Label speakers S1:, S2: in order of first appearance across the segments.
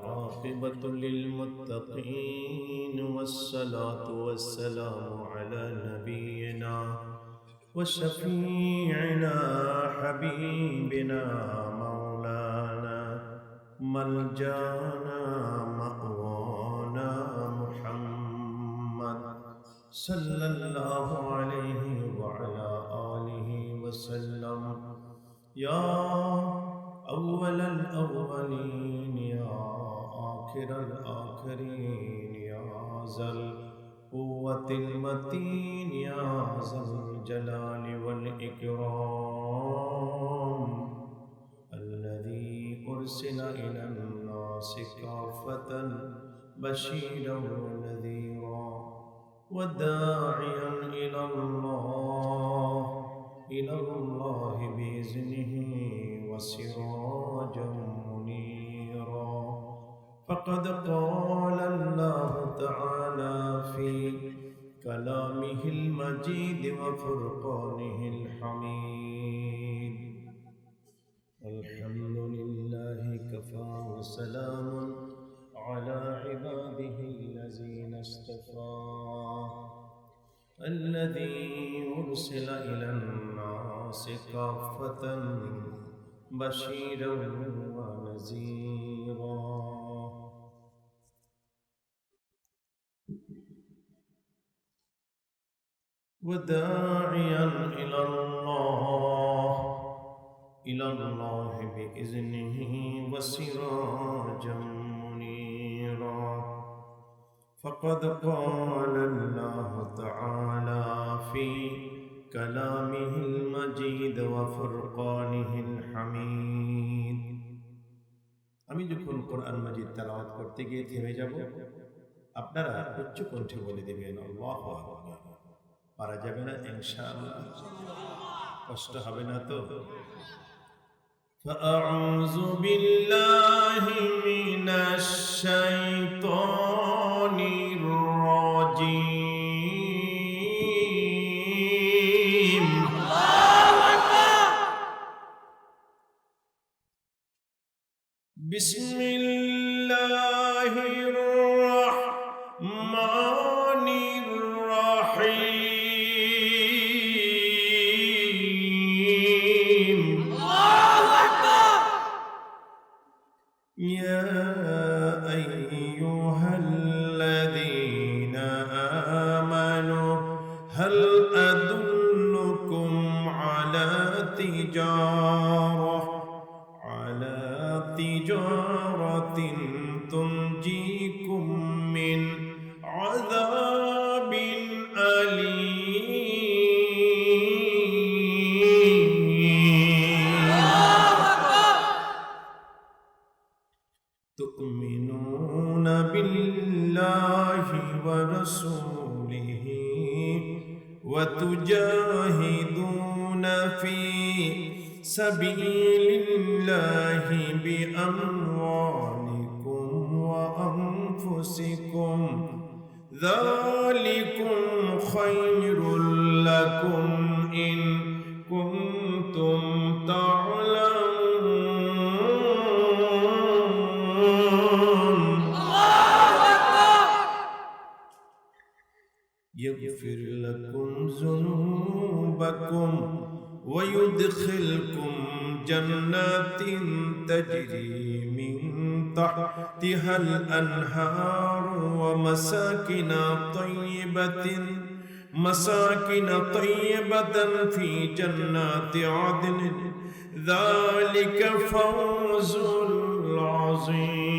S1: والعاقبة للمتقين والصلاة والسلام على نبينا وشفيعنا حبيبنا مولانا ملجانا مأوانا محمد صلى الله عليه وعلى آله وسلم يا أول الأولين يا آخر الآخرين يا ذا القوة المتين يا ذا الجلال والإكرام الذي أرسل إلى الناس كافة بشيرا ونذيرا وداعيا إلى الله بإذنه وسراجا منيرا فقد قال الله تعالى في كلامه المجيد وفرقانه الحميد الحمد لله كفى وسلام على عباده الذين اصطفى الذي أرسل إلى الناس كافة بشيرا ونذيرا وداعيا إلى الله بإذنه وسراجا منيرا فقد قال الله تعالى في كلامه المجيد وفرقانه الحميد আমি যখন কোরআন মাজিদ তেলাওয়াত করতে গিয়ে থেমে যাব আপনারা উচ্চ কণ্ঠে বলে দিবেন আল্লাহু আকবার পারা যাবে না ইনশাআল্লাহ কষ্ট হবে না তো فأعوذ بالله من الشيطان الرجيم بسم الله الرحمن الرحيم يا أيها الذين آمنوا هل أدلكم على تجارة تنجيكم من عذاب أليم تؤمنون بالله ورسوله وتجاهدون في سبيل الله بأموالكم وأنفسكم ذلكم خير لكم إن كنتم تعلمون يغفر لكم ذنوبكم ويدخلكم جنات تجري من تحتها الأنهار ومساكن طيبة في جنات عدن ذلك فوز العظيم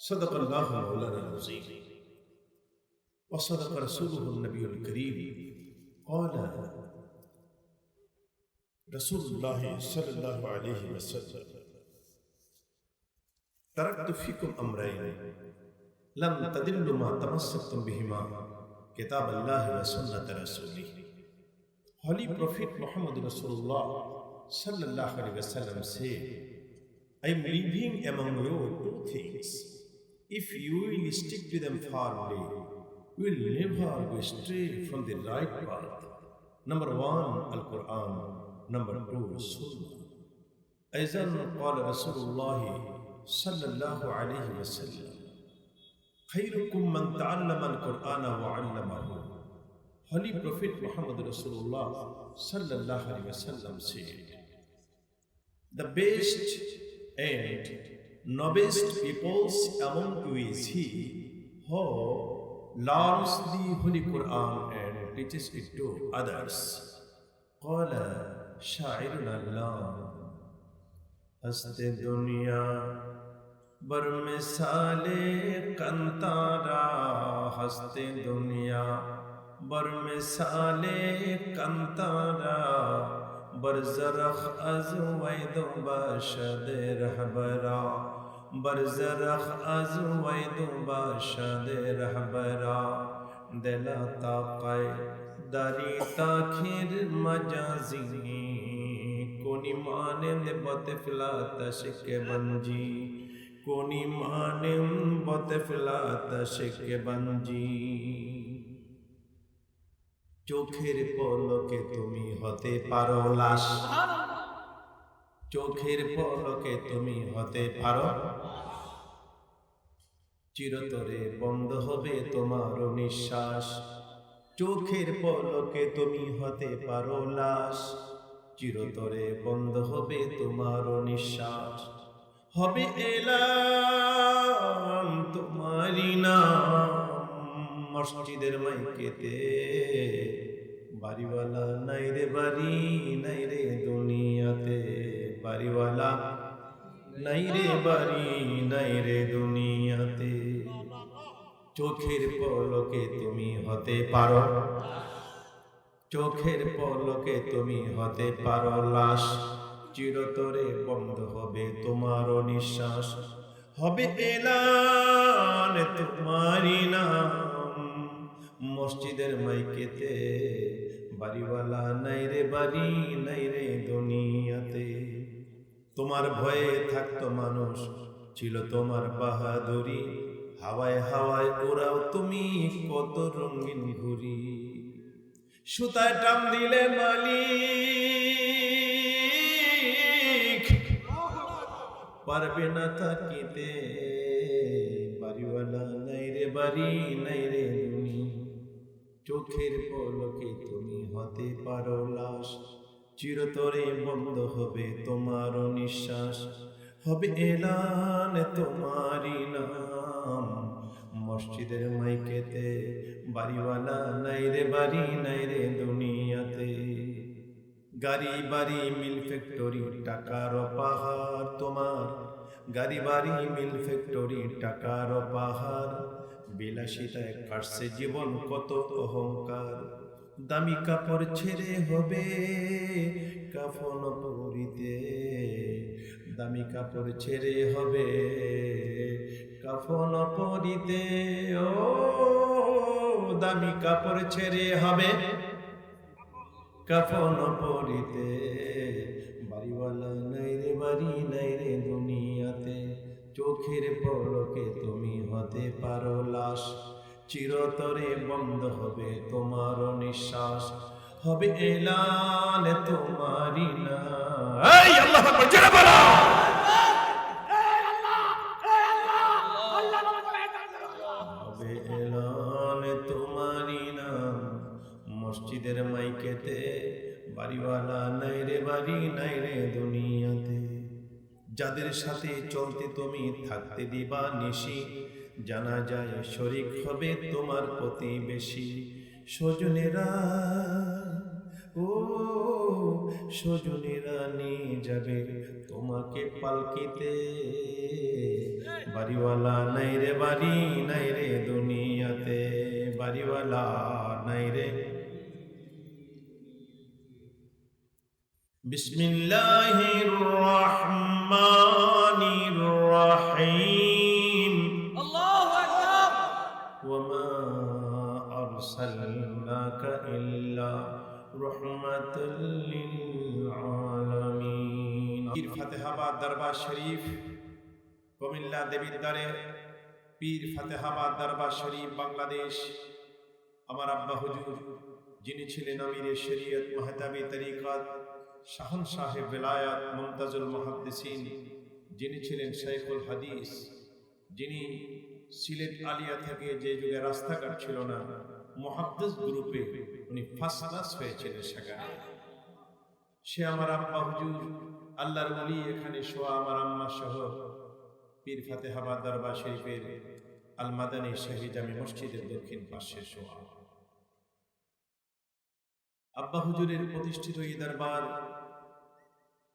S1: صدق الله مولانا العظيم وصدق رسوله النبي الكريم قال رسول الله صلى الله عليه وسلم تركت فيكم أمرين لم تضلوا ما تمسكتم بهما كتاب الله وسنة رسوله. Holy Prophet Muhammad Rasulullah sallallahu alaihi wasallam said, I am leaving among you two things. If you will stick to them firmly, you will never go astray from the right path. Number one, Al-Quran. Number two, Sunnah. أيضا قال رسول الله صلى الله عليه وسلم خيركم من تعلم القرآن وعلمه. Holy Prophet Muhammad Rasulullah sallallahu alaihi wasallam said, the best and noblest peoples among you is he who learns the Holy Quran and teaches it to others. قال شاعرنا الله हस्ते दुनिया बर मिसाले कंतारा, हस्ते दुनिया बर मिसाले कंतारा, बर जरख अज वैदो बाशद रहबरा, बर जरख अज वैदो बाशद रहबरा, दिला ताक़ाए दारी ताखिर मजाजी, कोनी मानिंद बतफिला तशके बंजी, कोनी मानिंद बतफिला तशके बंजी। চোখের পলকে তুমি হতে পারো লাশ, চোখের পলকে তুমি হতে পারো, চিরতরে বন্ধ হবে তোমার নিঃশ্বাস। চোখের পলকে তুমি হতে পারো লাশ, চিরতরে বন্ধ হবে তোমার নিঃশ্বাস। হবে এলাম তোমারি নাম মসজিদের মাইকেতে, বাড়িওয়ালা নাই রে বাড়ি নাই রে দুনিয়াতে, বাড়িওয়ালা নাই রে বাড়ি নাই রে দুনিয়াতে। চোখের পলকে তুমি হতে পারো, চোখের পলকে তুমি হতে পারো লাশ, চিরতরে বন্ধ হবে তোমার নিঃশ্বাস। হবে এলান তোমারি নাম মসজিদের মাইকেতে, বাড়িওয়ালা নাই রে বাড়ি নাই রে দুনিয়াতে। তোমার ভয়ে থাকতো মানুষ, ছিল তোমার বাহাদুরি, হাওয়ায় হাওয়ায় ওরাও তুমি কত রঙিন ঘুরি। সুতায় টান দিলে মালিক পারবে না থাকিতে, বাড়িওয়ালা নাই রে বাড়ি নাই রে দুনি। চোখের পলকে তুমি হতে পারো লাশ, চিরতরে বন্ধ হবে তোমার নিঃশ্বাস। হবে এলান তোমারি নাম মসজিদের মাইকেতে, বাড়িওয়ালা নাই রে বাড়ি নাই রে দুনিয়াতে। গাড়ি বাড়ি মিল ফ্যাক্টরি টাকার পাহাড় তোমার, গাড়ি বাড়ি মিল ফ্যাক্টরি টাকার পাহাড়, বিলাসিতায় কাটছে জীবন কত অহংকার। দামি কাপড় ছেড়ে হবে কাফন পরিতে, দামি কাপড় ছেড়ে হবে কাফন পরিতে। ও দামি কাপড় ছেড়ে হবে কাফন পরিতে, বাড়িওয়ালা নাই রে বাড়ি নাই রে দুনিয়াতে। চোখের পলকে তুমি হতে পারো লাশ, চিরতরে বন্ধ হবে তোমার নিঃশ্বাস। হবে এলান তোমারি নাম। এই আল্লাহু আকবার, জোরে বলো। হবে এলান তোমারি নাম মসজিদের মাইকেতে, বাড়িওয়ালা নাই রে বাড়ি নাই রে দুনিয়াতে। যাদের সাথে চলতে তুমি থাকতে দিবা নিশি, জানা যায় শরীক হবে তোমার প্রতিবেশী। স্বজনেরা ও স্বজনেরা নিয়ে যাবে তোমাকে পালকিতে, বাড়িওয়ালা নাই রে বাড়ি নাই রে দুনিয়াতে, বাড়িওয়ালা নাই রে। বিসমিল্লাহির রহমানির রহিম। আল্লাহু আকবার। ওয়া মা আরসালনাকা ইল্লা রাহমাতাল লিল আলামিন। পীর ফাতেহাবাদ দরবার শরীফ, কুমিল্লা দেবিদ্বারে পীর ফাতেহাবাদ দরবার শরীফ, বাংলাদেশ। আমার আব্বা হুজুর যিনি ছিলেন আমিরে শরীয়ত মাহতাবি তরিকাত শাহনশাহ বেলায়াত মুমতাজুল মুহাদ্দিসিন, যিনি ছিলেন শাইখুল হাদিস, যিনি সিলেট আলিয়া থেকে যে যুগে রাস্তাঘাট ছিল না, মুহাদ্দিস গ্রুপে উনি ফার্স্ট ক্লাস হয়েছিলেন সেখানে। সে আমার আব্বা হুজুর আল্লাহর ওলি এখানে শোয়া, আমার আম্মা সহ পীর ফাতেহাবাদ দরবার শরীফের আল মাদানী শাহী জামে মসজিদের দক্ষিণ পাশে শোয়া। আব্বা হুজুরের প্রতিষ্ঠিত এই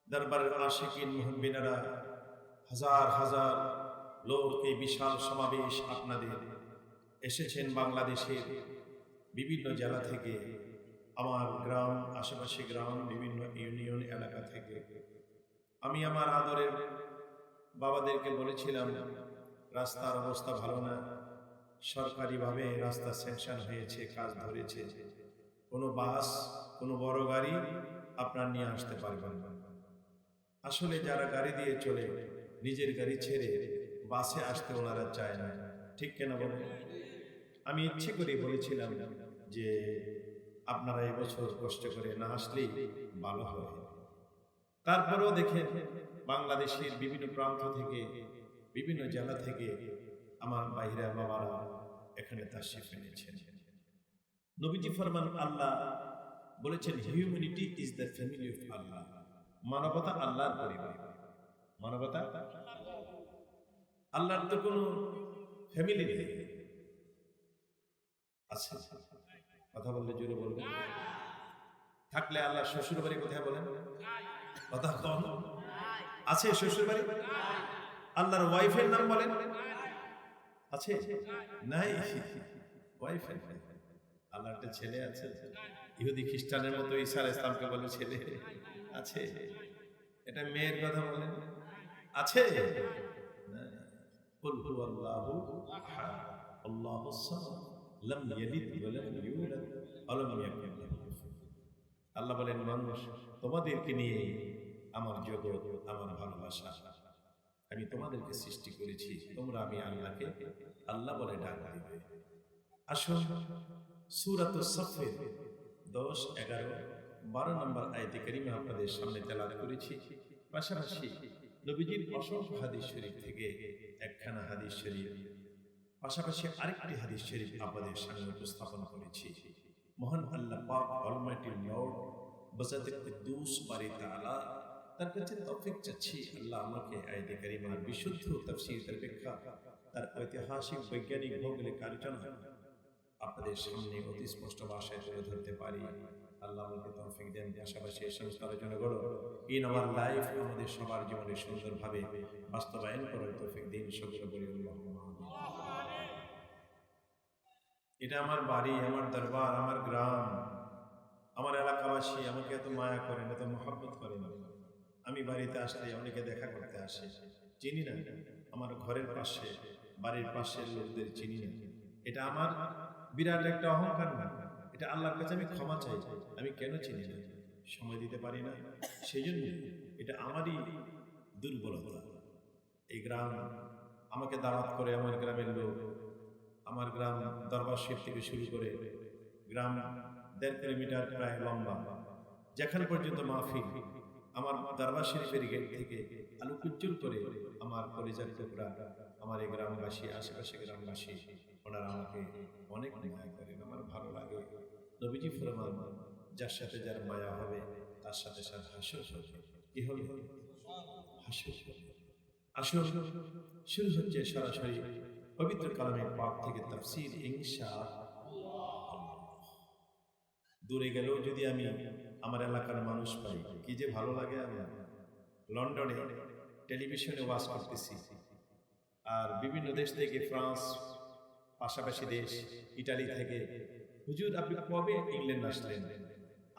S1: দরবারের আশিকিন মুহিব্বিনেরা হাজার হাজার লোক, এই বিশাল সমাবেশ আপনাদের এসেছেন বাংলাদেশের বিভিন্ন জেলা থেকে, আমার গ্রাম, আশেপাশে গ্রাম, বিভিন্ন ইউনিয়ন এলাকা থেকে। আমি আমার আদরের বাবাদেরকে বলেছিলাম রাস্তার অবস্থা ভালো না, সরকারিভাবে রাস্তা স্যাংশন হয়েছে, কাজ ধরেছে, কোনো বাস, কোনো বড় গাড়ি আপনার নিয়ে আসতে পারবেন না। আসলে যারা গাড়ি দিয়ে চলে, নিজের গাড়ি ছেড়ে বাসে আসতে ওনারা চায় না, ঠিক কেনা বলেন? আমি ইচ্ছে করে বলেছিলাম যে আপনারা এবছর কষ্ট করে না আসলেই ভালো হয়। তারপরেও দেখেন বাংলাদেশের বিভিন্ন প্রান্ত থেকে, বিভিন্ন জেলা থেকে আমার বাইরা বাবারা এখানে তাশরিফ এনেছেন। নবীজি ফরমান, আল্লাহ বলেছেন humanity is the family of Allah. মানবতা আল্লাহর পরিবার। মানবতা আল্লাহর তো কোনো ফ্যামিলি নেই। আচ্ছা, কথা বললে জোরে বলবেন। থাকলে আল্লাহ শ্বশুর বাড়ি কোথায় বলেন? কথা কম আছে শ্বশুর বাড়ি? আল্লাহর ওয়াইফের নাম বলেন, আছে? নাই, ওয়াইফ। আল্লাহর একটা ছেলে আছে? ইহুদি খ্রিস্টানের মতো ঈসা আলাইহিস সালামকে বলে ছেলে আছে? এটা মেয়ের কথা বলেন, আছে? কুল হুয়াল্লাহু আহাদ আল্লাহুস সামাদ লাম ইয়ালিদ ওয়া লাম ইউলাদ ওয়া লাম ইয়াকুল লাহু কুফুওয়ান আহাদ। আল্লাহ বলেন, মানুষ তোমাদেরকে নিয়ে আমার জগৎ, আমার ভালোবাসা, আমি তোমাদেরকে সৃষ্টি করেছি, তোমরা আমি আল্লাহকে আল্লাহ বলে ডাক দিবে। আসুন সূরাতুস সাফের 10, 11, 12 নম্বর আয়াতে কারিমা আপনাদের সামনে তেলাওয়াত করেছি। পাশাপাশি নবীজির অসংখ্য হাদিস শরীফ থেকে একখানা হাদিস শরীফ, পাশাপাশি আরেকটি হাদিস শরীফ আপনাদের সামনে উপস্থাপন করেছি। মহান আল্লাহ পাক অলমাইটি লর্ড বজাতে কুদ্দুস বারি তাআলা তার কাছে তৌফিক চাচ্ছি, আল্লাহ আমাকে আয়াতে কারিমার বিশুদ্ধ তাফসীর, তার ব্যাখ্যা, তার ঐতিহাসিক বৈজ্ঞানিক ভৌগোলিক আলোচনা আপনাদের সামনে অতি স্পষ্ট ভাষায় তুলে ধরতে পারি। আল্লাহ আমাকে তৌফিক দেন। পাশাপাশি এই সমস্ত আলোচনাগুলো ইন আওয়ার লাইফ আমাদের সবার জীবনে সুন্দরভাবে বাস্তবায়ন করার তৌফিক দিন। সকলে বলি আল্লাহুম্মা আমিন। এটা আমার বাড়ি, আমার দরবার, আমার গ্রাম, আমার এলাকাবাসী আমাকে এত মায়া করেন, এত মহব্বত করেন। আমি বাড়িতে আসলে অনেকে দেখা করতে আসে, চিনি না, আমার ঘরের পাশে, বাড়ির পাশের লোকদের চিনি না। এটা আমার বিরাট একটা অহংকার না, এটা আল্লাহর কাছে আমি ক্ষমা চাই। আমি কেন চিনি না, সময় দিতে পারি না, সেই জন্য এটা আমারই দুর্বলতা। এই গ্রাম আমাকে দাওয়াত করে, আমার গ্রামের লোক, আমার গ্রাম দরবার শরীফ থেকে শুরু করে গ্রাম 1.5 কিলোমিটার প্রায় লম্বা, যেখানে পর্যন্ত মাহফিল, আমার দরবার শরীফের গেট থেকে আলোকোজ্জ্বল করে আমার পরিজাত টুকরা, আমার এই গ্রামবাসী, আশেপাশে গ্রামবাসী, ওনারা আমাকে অনেক মায়া করেন, আমার ভালো লাগে। নবীজি ফরমান, যার সাথে যার মায়া হবে তার সাথে সাথে হাসর হবে। কি হবে? হাসর হবে। আসর শুরু হচ্ছে সরাসরি পবিত্র কালামে পাক থেকে তাফসীর ইনশাআল্লাহ। দূরে গেলেও যদি আমি আমার এলাকার মানুষ পাই, কি যে ভালো লাগে। আমি লন্ডনে টেলিভিশনে ওয়াজ করতেছি, আর বিভিন্ন দেশ থেকে, ফ্রান্স, পাশাপাশি দেশ ইটালি থেকে, হুজুর আপনি কবে ইংল্যান্ড আসলেন?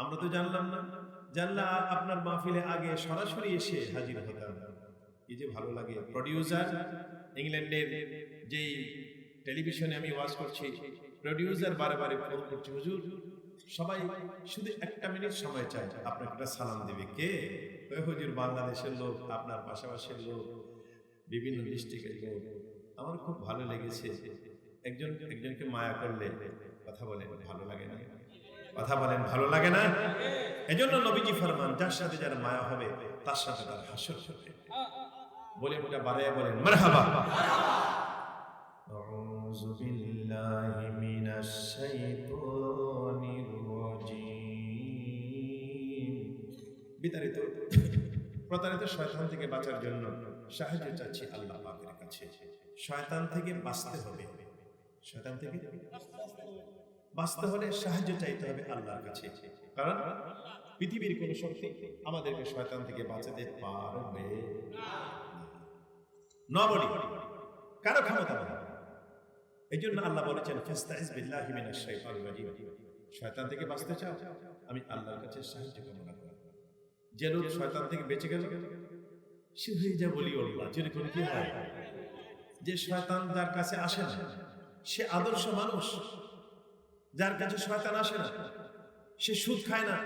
S1: আমরা তো জানলাম না, জানলে আপনার মাহফিলে আগে সরাসরি এসে হাজির হতাম। কি যে ভালো লাগে। প্রডিউসার ইংল্যান্ডের যেই টেলিভিশনে আমি ওয়াজ করছি, প্রডিউসার বারে বারে ফোন করছে, হুজুর সবাই শুধু 1 মিনিট সময় চায়, আপনাকে একটা সালাম দিবে। কে? ওই হুজুর বাংলাদেশের লোক, আপনার পাশাপাশির লোক, বিভিন্ন ডিস্ট্রিক্টের লোক। আমার খুব ভালো লেগেছে। একজনকে মায়া করলে কথা বলে ভালো লাগে না? কথা বলেন, ভালো লাগে না? এজন্য নবীজি ফরমান, যার সাথে যার মায়া হবে তার সাথে তার হাসর হবে। বলে ওটা বাড়াইয়া বলেন মারহাবা। আউযু বিল্লাহি মিনাশ শাইতানির রাজীম। বিতাড়িত প্রতারিত শয়তান থেকে বাঁচার জন্য সাহায্য চাচ্ছি আল্লাহ পাকের কাছে। শয়তান থেকে বাঁচতে হবে, শয়তান থেকে বাঁচতে হলে সাহায্য চাইতে হবে আল্লাহর কাছে। কারণ পৃথিবীর কোন শক্তি আমাদেরকে শয়তান থেকে বাঁচাতে পারবে না, বলি কারো ক্ষমতা নেই। এই জন্য আল্লাহ বলেছেন ফাস্তাইজ বিল্লাহি মিনাশ শাইতানির রাজীম। শয়তান থেকে বাঁচতে চাও, আমি আল্লাহর কাছে সাহায্য কামনা করি। যে লোক শয়তান থেকে বেঁচে গেল সে হয়ে যা বলি আল্লাহ, যেরকম কি হয় যে শয়তান যার কাছে আসে না সে আদর্শ মানুষ, যার কাছে শয়তান আসে না সে সুদ খায় না।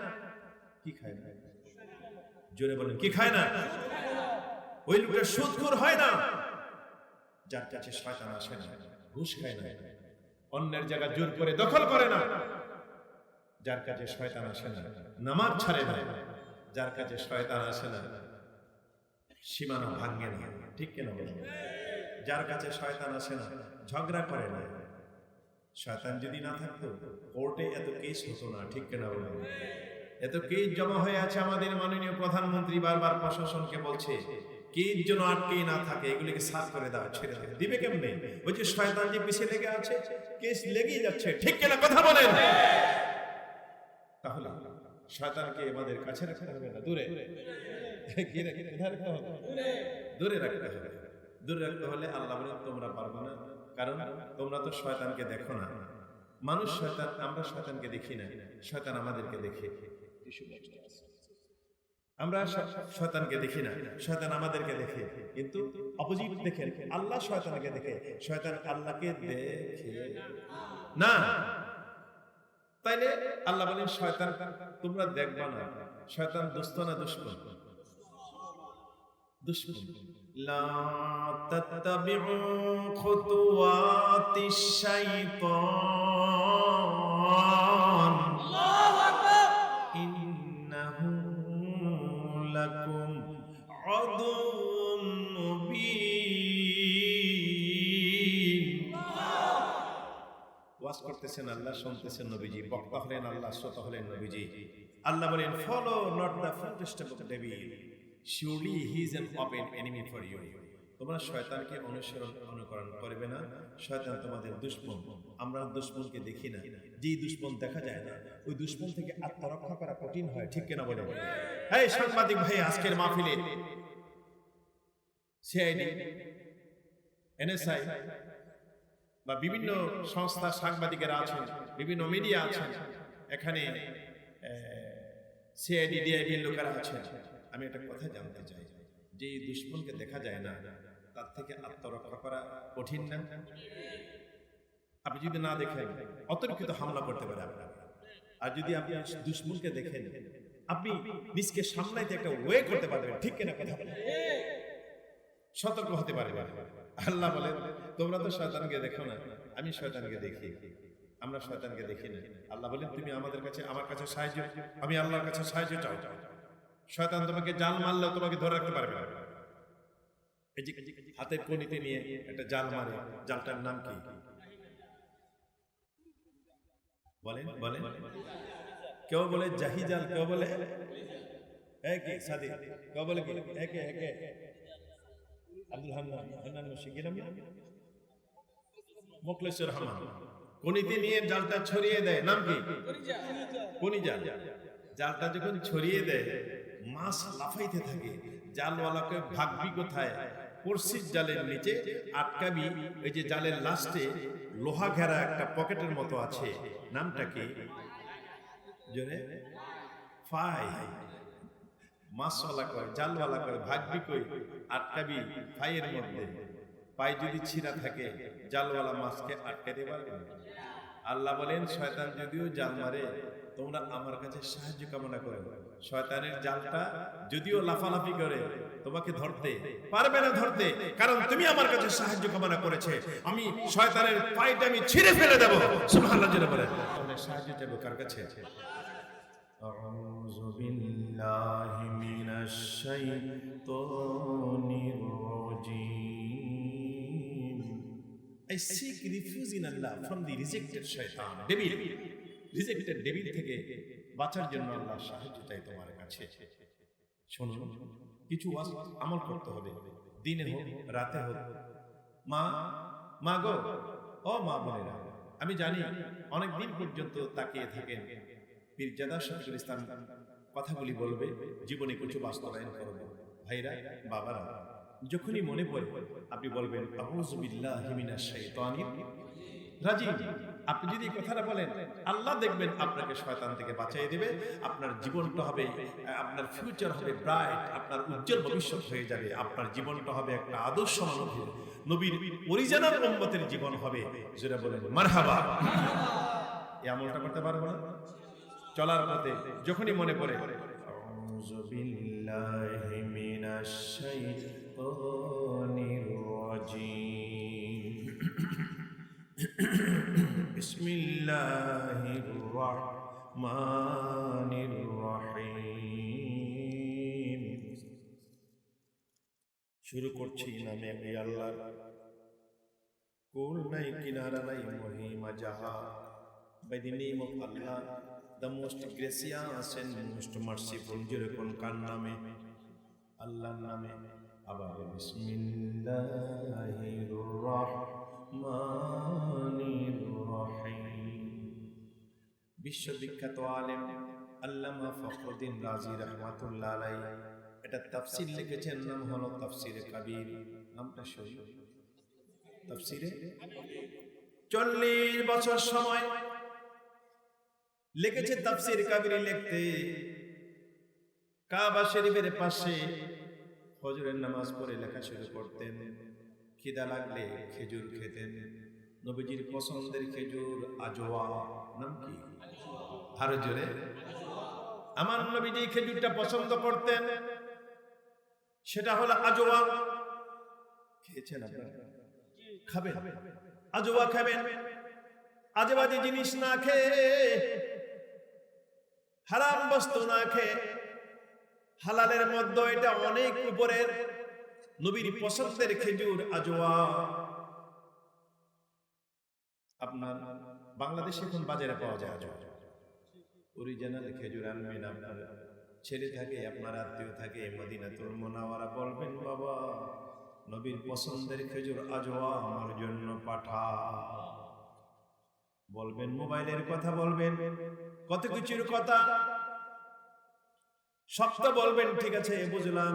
S1: কি খায় না? জোরে বলেন, কি খায় না? ওই লোকটা সুদখোর হয় না যার কাছে শয়তান আসে না। ঘুষ খায় না, অন্যের জায়গা জোর করে দখল করে না যার কাছে শয়তান আসে না। নামাজ ছাড়ে না যার কাছে শয়তান আসে না। সীমানা ভাঙে না, ঠিক কিনা বলেন? যার কাছে শয়তান আসে না ঝগড়া করে না। শয়তান যদি না থাকতো কোর্টে এত কেস হতো না, ঠিক কিনা বলেন? এত কেস জমা হয়ে আছে। আমাদের মাননীয় প্রধানমন্ত্রী বারবার প্রশাসনকে বলছে কেস যেন আটকে না থাকে, এগুলিকে সাফ করে দাও, ছেড়ে দাও। দিবে কেমনে? ওই যে শয়তান যে পিছিয়ে লেগে আছে, কেস লেগেই যাচ্ছে, ঠিক কিনা কথা বলেন? তাহলে শয়তানকে আমাদের কাছে রাখতে হবে না, দূরে দূরে রাখতে হবে। দূরে রাখতে হলে আল্লাহ বলেন তোমরা পারবে না, কারণ তোমরা তো শয়তানকে দেখো না। মানুষ শয়তান, আমরা শয়তানকে দেখি না, শয়তান আমাদেরকে দেখে। আমরা শয়তানকে দেখি না, শয়তান আমাদেরকে দেখে। কিন্তু অপোজিট দেখেন, আল্লাহ শয়তানকে দেখে, শয়তান আল্লাহকে দেখে না। তাইলে আল্লাহ বলেন শয়তান তোমরা দেখবা না। শয়তান দোস্ত না দুশমন? দুশমন। লা তাত্তাবিউ খুতুওয়াতিশ শাইতান, আল্লাহু আকবার, ইন্নাহু লাকুম আদুউম মুবিন। ওয়াজ করতেছেন আল্লাহ, শুনতেছেন নবীজি, বক্তা হলেন আল্লাহ, শ্রোতা হলেন নবীজি। আল্লাহ বলেন follow not the footstep of devil, surely he is an open enemy for you. তোমরা শয়তানকে অনুকরণ করবে না, শয়তান তোমাদের দুশমন। আমরা দুশমনকে দেখি না, যেই দুশমন দেখা যায় না ওই দুশমন থেকে আত্মরক্ষা করা কঠিন হয়, ঠিক কিনা বলে? এই সাংবাদিক ভাই, আজকের মাহফিলে সিআইডি, এনএসআই বা বিভিন্ন সংস্থা সাংবাদিকেরা আছেন, বিভিন্ন মিডিয়া আছেন, এখানে সিআইডি ডিআইবি লোকেরা আছেন। আমি একটা কথা জানতে চাই, যে দুশমনকে দেখা যায় না তার থেকে আত্মরক্ষা করা কঠিন না? আপনি যদি না দেখেন অতর্কিত হামলা করতে পারে আপনার। আর যদি আপনি দুশমনকে দেখেন আপনি নিজকে সামলাইতে একটা ওয়ে করতে পারবেন, ঠিক কিনা কথা বলেন? সতর্ক হতে পারবেন। আল্লাহ বলেন তোমরা তো শয়তানকে দেখো না, আমি শয়তানকে দেখি। আমরা শয়তানকে দেখি না। আল্লাহ বলেন তুমি আমাদের কাছে, আমার কাছে সাহায্য, আমি আল্লাহর কাছে সাহায্য চাও। শয়তান তোমাকে জাল মারলেও তোমাকে ধরে রাখতে পারবে না। এই যে হাতের কনিতে নিয়ে একটা জাল মারে, জালটার নাম কি বলেন? বলেন। কেউ বলে জাহি জাল, কেউ বলে একে সাদি, কেউ বলে কি একে একে আব্দুল হান্নান মুশিকিন, মোখলেসুর রহমান। কনিতে নিয়ে জালটা ছড়িয়ে দেয়, নাম কি? কোনি জাল। জালটা যখন ছড়িয়ে দেয় মাছ লাফাইতে থাকে, জালওয়ালাকে ভাগবি কোথায়? পড়শির জালের নিচে আটকাবি। ওই যে জালের লাস্টে লোহা ঘেরা একটা পকেটের মতো আছে, নামটা কি? জোরে ফাই। মাছওয়ালা কয়, জালওয়ালা কয় ভাগবি কই? আটকাবি ফাইয়ের মধ্যে। পাই যদি ছিঁড়া থাকে জালওয়ালা মাছকে আটকাতে পারবে না। আল্লাহ বলেন শয়তান যদিও জাল মারে তোমরা আমার কাছে সাহায্য কামনা করো। শয়তানের জালটা যদিও লাফালাফি করে তোমাকে ধরতে পারবে না ধরতে, কারণ তুমি আমার কাছে সাহায্য কামনা করেছে। আমি শয়তানের পায়টা আমি ছিঁড়ে ফেলে দেব। সুবহানাল্লাহ জেনে বলেন তাহলে সাহায্য চাইবো কার কাছে? আউযু বিল্লাহি মিনাশ শাইতানির রাজীম। I seek refuge in Allah from the rejected shaitan, devil, rejected devil থেকে বাঁচার জন্য আল্লাহ সাহায্য চাই তোমার কাছে। শুনুন, কিছু আমল করতে হবে, দিনে হোক রাতে হোক। মা গো, ও মা বোনেরা, আমি জানি অনেক দিন পর্যন্ত তাকিয়ে থাকেন পীরজাদা শফিকুল ইসলাম কথাগুলি বলবে, জীবনে কিছু বাস্তবায়ন করবে। ভাইরা বাবারা, যখনই মনে পড়ে আপনি বলবেন আউযু বিল্লাহি মিনাশ শাইতানির রাজীম। আপনি যদি এই কথাটা বলেন, আল্লাহ দেখবেন আপনাকে শয়তান থেকে বাঁচিয়ে দেবে। আপনার জীবনটা হবে, আপনার ফিউচার হবে ব্রাইট, আপনার উজ্জ্বল ভবিষ্যৎ হয়ে যাবে। আপনার জীবনটা হবে একটা আদর্শ মানবীর নবীর অরিজিনাল উম্মতের জীবন হবে। যেটা বলেন মারহাবা। এই আমলটা করতে পারবো না চলার পথে যখনই মনে পড়ে আউযু বিল্লাহি মিনাশ শাইতানির রাজীম, বিসমিল্লাহির রাহমানির রহিম। শুরু করছি নামে আল্লাহর, কুল নাই কিনারা নাই মহিমা যাহা। By the name of Allah, the most gracious and most merciful. যেরকম কার নামে? আল্লাহর নামে। আবার বিসমিল্লাহির রাহমানির রহিম। বিশ্ববিখ্যাত আলেম আল্লামা ফখরুদ্দীন রাজি রাহমাতুল্লাহ আলাইহি এটা তাফসীর লিখেছেন, নাম হলো তাফসীরে কাবীর। নামটা শুনি, তাফসীরে 40 বছর সময় লিখেছে তাফসীর কাবীর লিখতে। কাবা শরীফের পাশে ফজরের নামাজ পড়ে লেখা শুরু করতেন। খিদা লাগলে খেজুর খেতেন। নবীজির পছন্দের খেজুর আজওয়া। নাম কি? আরো জোরে। আমার নবীজি খেজুরটা পছন্দ করতেন, সেটা হলো আজওয়া। খেয়েছেন আপনারা? খাবেন, আজওয়া খাবেন। আজেবাজে জিনিস না খেয়ে, হারাম বস্তু না খেয়ে, হালালের মধ্যে এটা অনেক উপরের নবীর পছন্দের খেজুর আজওয়া। আপনার বাংলাদেশে এখন বাজারে পাওয়া যায় আজওয়া। অরিজিনাল খেজুর আনবেন। আপনার ছেলে থাকে, আপনার আত্মীয় থাকে মদিনাতুল মুনাওয়ারা, বলবেন বাবা নবীর পছন্দের খেজুর আজওয়া আমার জন্য পাঠা। বলবেন মোবাইলের কথা, বলবেন কত কিছুর কথা, সব তো বলবেন। ঠিক আছে বুঝলাম,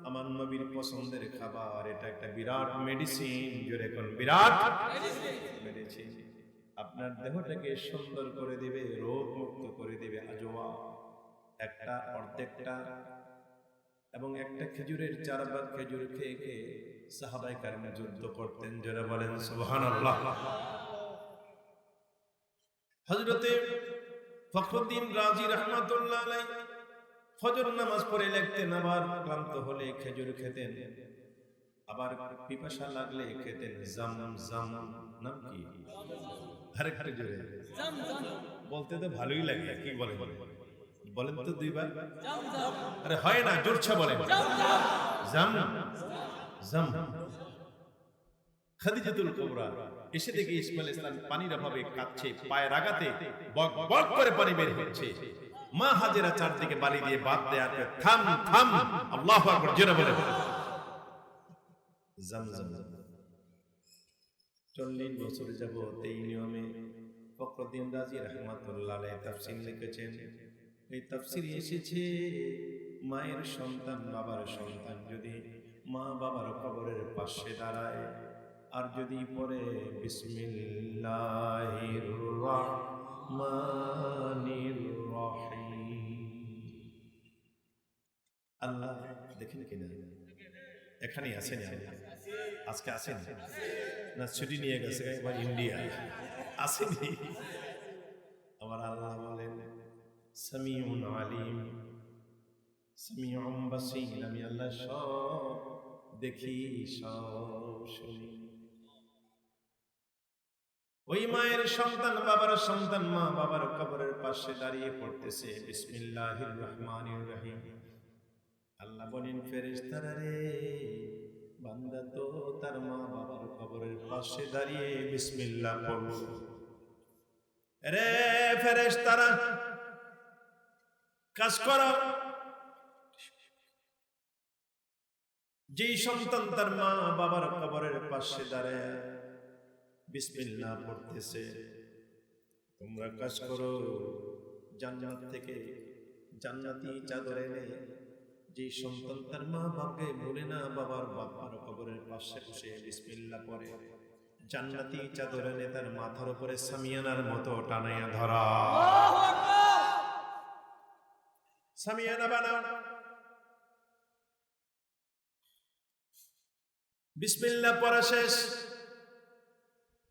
S1: আমার নবীর পছন্দের খাবার এটা একটা বিরাট মেডিসিন। জোরে কোন বিরাট মেডিসিন। আপনার দেহটাকে সুন্দর করে দিবে, রোগ মুক্ত করে দিবে আজওয়া। একটা অর্ধেকটা এবং একটা খেজুরের 4 ভাগ খেজুর খেয়ে খেয়ে সাহাবায়ে কেরাম যুদ্ধ করতেন। জোরে বলেন সুবহানাল্লাহ। হযরতে ফখরুদ্দীন রাজি রাহমাতুল্লাহ আলাইহি ফজর নামাজ পড়ে লিখতেন। আবার ক্লান্ত হলে খেজুর খেতেন, আবার পিপাসা লাগলে খেতেন জামজাম। নাম কি? আরেকটা জোরে বলতে তো ভালোই লাগে। কি বলে বলেন তো দুইবার? আরে হয় না, জোরছে বলেন। জাম জাম। খাদিজাতুল কুবরা এসে দেখে ইসমাইল ইসলাম পানির অভাবে কাঁদছে, পায়ের আঘাতে বক বক করে পানি বের হচ্ছে। মা হাজেরা চারদিকে বালি দিয়ে বাদ দেয়, আর থাম থাম, আল্লাহু আকবার জোরে বলে জামজাম। 40 বছর যাবত এই নিয়মে ফখরুদ্দীন রাজি রাহমাতুল্লাহ আলাইহি তাফসীর লিখেছেন। এই তাফসীরে এসেছে মায়ের সন্তান, বাবার সন্তান যদি মা বাবার কবরের পাশে দাঁড়ায় আর যদি পড়ে বিসমিল্লাহির রাহমানির রহিম। আল্লাহ দেখেন কিনা এখানেই আছেন, আজকে আছেন না ছুটি নিয়ে গেছে এবার ইন্ডিয়া। আসেনি? আমার আল্লাহ বলেন সামিউন আলিম, সামিউন বাসীর, আমি আল্লাহ সব দেখি, সব শুনি। ওই মায়ের সন্তান বাবার সন্তান মা বাবার কবরের পাশে দাঁড়িয়ে পড়তেছে বিসমিল্লাহির রহমানির রহিম। আল্লাহ বলেন ফেরেশতারা রে, বান্দা তো তার মা বাবার কবরের পাশে দাঁড়িয়ে বিসমিল্লাহ পড়ল। রে ফেরেশতারা কাজ করো, যেই সন্তান তার মা বাবার কবরের পাশে দাঁড়ায় বিসমিল্লাহ পড়তেছে, তোমরা কাজ করো, জান্নাত থেকে জান্নাতি চাদর এনে যে সন্তান তার মা বাবাকে বলে না বাবার কবরের পাশে বসে বিসমিল্লাহ পড়ে, জান্নাতি চাদর এনে তার মাথার উপরে সামিয়ানার মতো টানাইয়া ধরা। সামিয়ানা বানাও, বিসমিল্লাহ পড়া শেষ।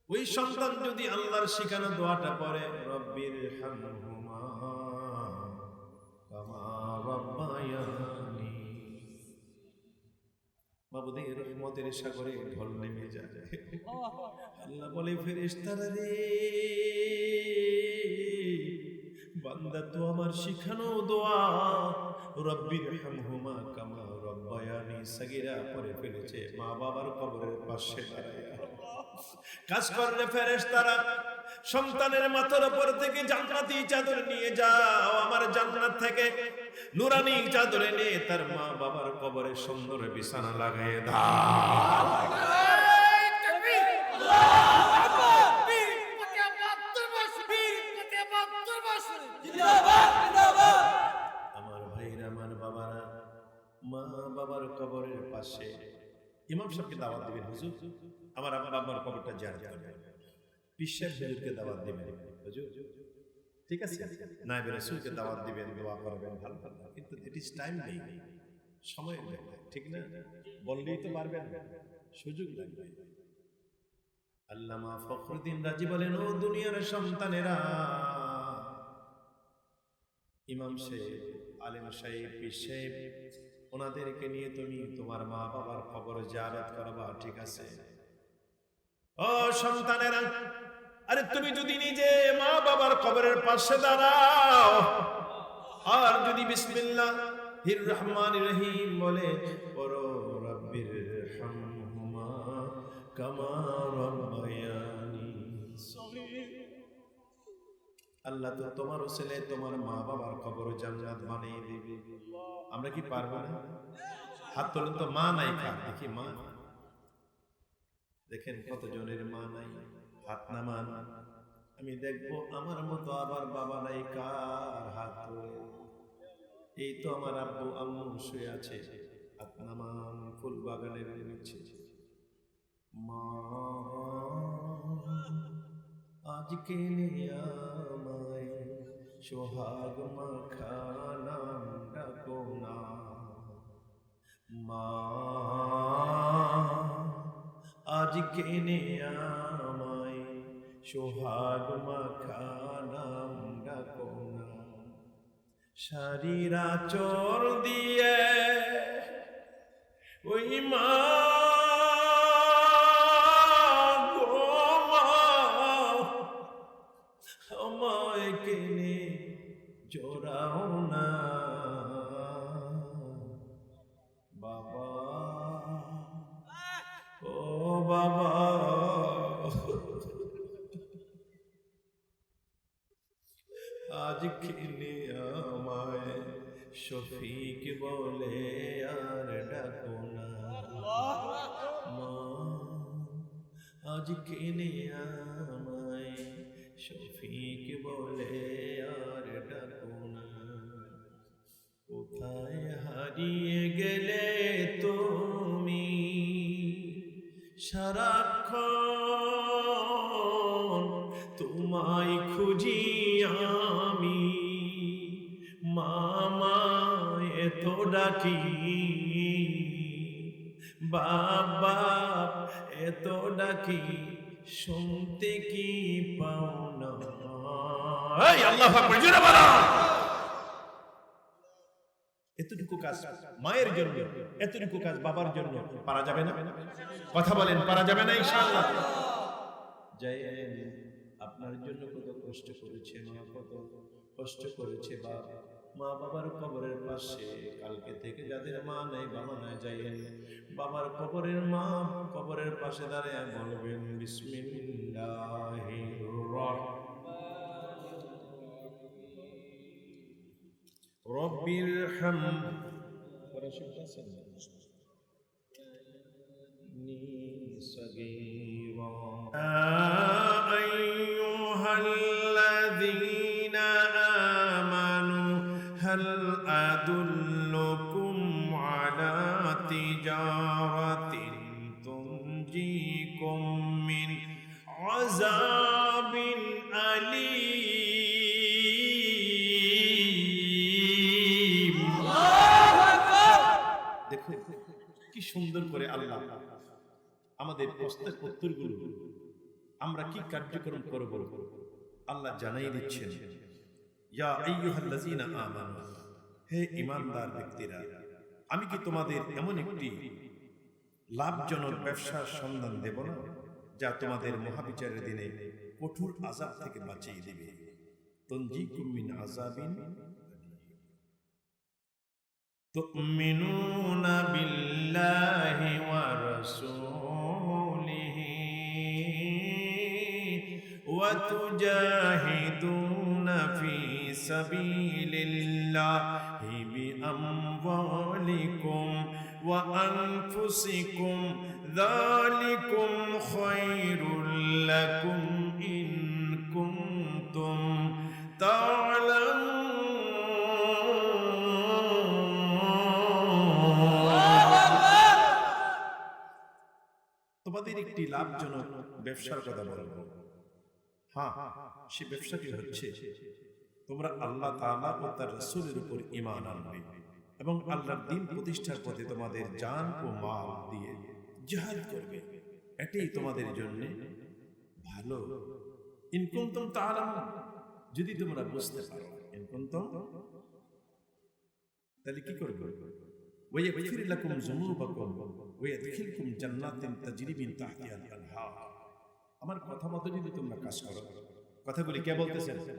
S1: ওই সন্তান যদি আল্লাহর শিখানো দোয়াটা পড়ে, রব্বির হামহুমা কামা রাব্বায়ানি, মাবুদের রহমতের সাগরে ঢল নেমে যায়। আল্লাহ বলে ফেরেশতারা রে, বান্দা তো আমার শিখানো দোয়া রব্বির হামহুমা কামা রাব্বায়ানি সাগীরা পড়ে ফেলেছে মা বাবার কবরের পাশে দাঁড়ায়। কাজ করলে ফেরেশতারা সন্তানের মাথার উপর থেকে জান্নাতি চাদর নিয়ে যাও, আমার জান্নাত থেকে নুরানি চাদর এনে তার মা বাবার কবরে সুন্দর বিছানা লাগাইয়ে দাও। আমার ভাইরা, আমার বাবারা, মা বাবার কবরের পাশে ইমাম সাহেবকে দাওয়াত দিবেন, হুজুর আমার বাবার কবরটা জিয়ারত করবেন, পিশাব হুজুরকে দাওয়াত দিবেন হুজুর, ঠিক আছে, নায়েবে রাসূলকে দাওয়াত দিবেন, দোয়া করবেন, ভালো ভালো, কিন্তু ইট ইজ টাইম নেই, সময় নেই, ঠিক না? বললেই তো পারবেন, সুযোগ লাগবে। আল্লামা ফখরুদ্দিন রাজি বলেন, ও দুনিয়ার সন্তানেরা, ইমাম সাহেব, আলেম সাহেব, পীর সাহেব, ওনাদেরকে নিয়ে তুমি তোমার মা বাবার কবর জিয়ারত করবা, ঠিক আছে? ও সন্তানেরা, আরে তুমি যদি নিজে মা বাবার কবরের পাশে দাঁড়াও আর যদি বিসমিল্লাহির রহমানির রহিম বলে পড়ো, রব্বির হামহুমা কামা রাব্বায়ানি সগীর, আল্লাহ তো তোমার ছেলে তোমার মা বাবার কবর জান্নাত বানিয়ে দিবে। আমরা কি পারবো না? হাত তোলেন তো, মা নাই কার, দেখি মা, দেখেন কত জনের মা নাই, হাত নামান, আমি দেখবো আমার মতো আবার বাবা নাই কার, হাত তোলে। এই তো আমার আব্বু আম্মু শুয়ে আছে, হাত নামান, ফুল বাগানের নিচে। মা আজকে আমায় সোহাগ মাখা নাম ডাকো না, মা আজকে আমায় সোহাগ মাখা নাম ডাকো না, শাড়ির আঁচল দিয়ে ওই মা আমায় কেনে জোড়াও না, বাবা ও বাবা, আজ কেনে আমায় শফিক বলে আর ডাকো না, মা আজ কেনে আমায় শফিক বলে আর ডাকো না। কোথায় হারিয়ে গেলে তুমি সারাক্ষণ, তোমায় খুঁজি আমি, মামা এত ডাকি, বাবা এত ডাকি, শুনতে কি পাও না? এই আল্লাহু আকবার, জোরে বলো। এতটুকু কাজ মায়ের জন্য, এতটুকু কাজ বাবার জন্য পারা যাবে না? কথা বলেন, পারা যাবে না ইনশাআল্লাহ? জায়েন আপনার জন্য কত কষ্ট করেছে মা, কত কষ্ট করেছে বাবা। মা বাবার কবরের পাশে কালকে থেকে যাদের মা নাই বাবা নাই, জায়েন বাবার কবরের মা কবরের পাশে দাঁড়িয়ে বলবেন বিসমিল্লাহির রব্বিল হাম صغيرا أيها الذين آمنوا هل أدلكم على تجارة تنجيكم من عذاب أليم। দেখো কি সুন্দর করে আল্লাহ আমাদের প্রশ্নের উত্তরগুলো আমরা কি কার্যক্রম করব আল্লাহ জানাই দিচ্ছেন। ইয়া আইয়ুহাল্লাযীনা আমানু, হে ঈমানদার ব্যক্তিরা, আমি কি তোমাদের এমন একটি লাভজনক ব্যবসার সন্ধান দেব না যা তোমাদের মহাবিচারের দিনে কঠোর আযাব থেকে বাঁচিয়ে দিবে। তুনজিকুম মিন আযাবিন তুমিনুনা বিল্লাহি ওয়া রাসূলিহি ওয়া তুজাহিদুনা ফি সাবিলিল্লাহি বিআমওয়ালিকুম ওয়া আনফুসিকুম যালিকুম খায়রুল লাকুম ইন কুনতুম তা'লামুন। তোমাদের একটি লাভজনক ব্যবসার কথা বলবো। হ্যাঁ, সে ব্যবসাটি হচ্ছে তোমরা আল্লাহ তাআলা ও তার রাসূলের উপর ঈমান আনবে এবং আল্লাহর দ্বীন প্রতিষ্ঠার পথে তোমাদের জান ও মাল দিয়ে জিহাদ করবে। এটাই তোমাদের জন্য ভালো। ইন কুনতুম তা'লামুন, যদি তোমরা বুঝতে পারো। ইন কুনতুম, তাহলে কি করবে? ওয়ায়াগফির লাকুম যুনুবাকুম ওয়ায়াদখিলকুম জান্নাতিন তাজরি মিন তাহতিহাল আনহার। আমার কথা মতো যদি তোমরা কাজ করো, কথাগুলি কে বলতেছেন? আল্লাহ।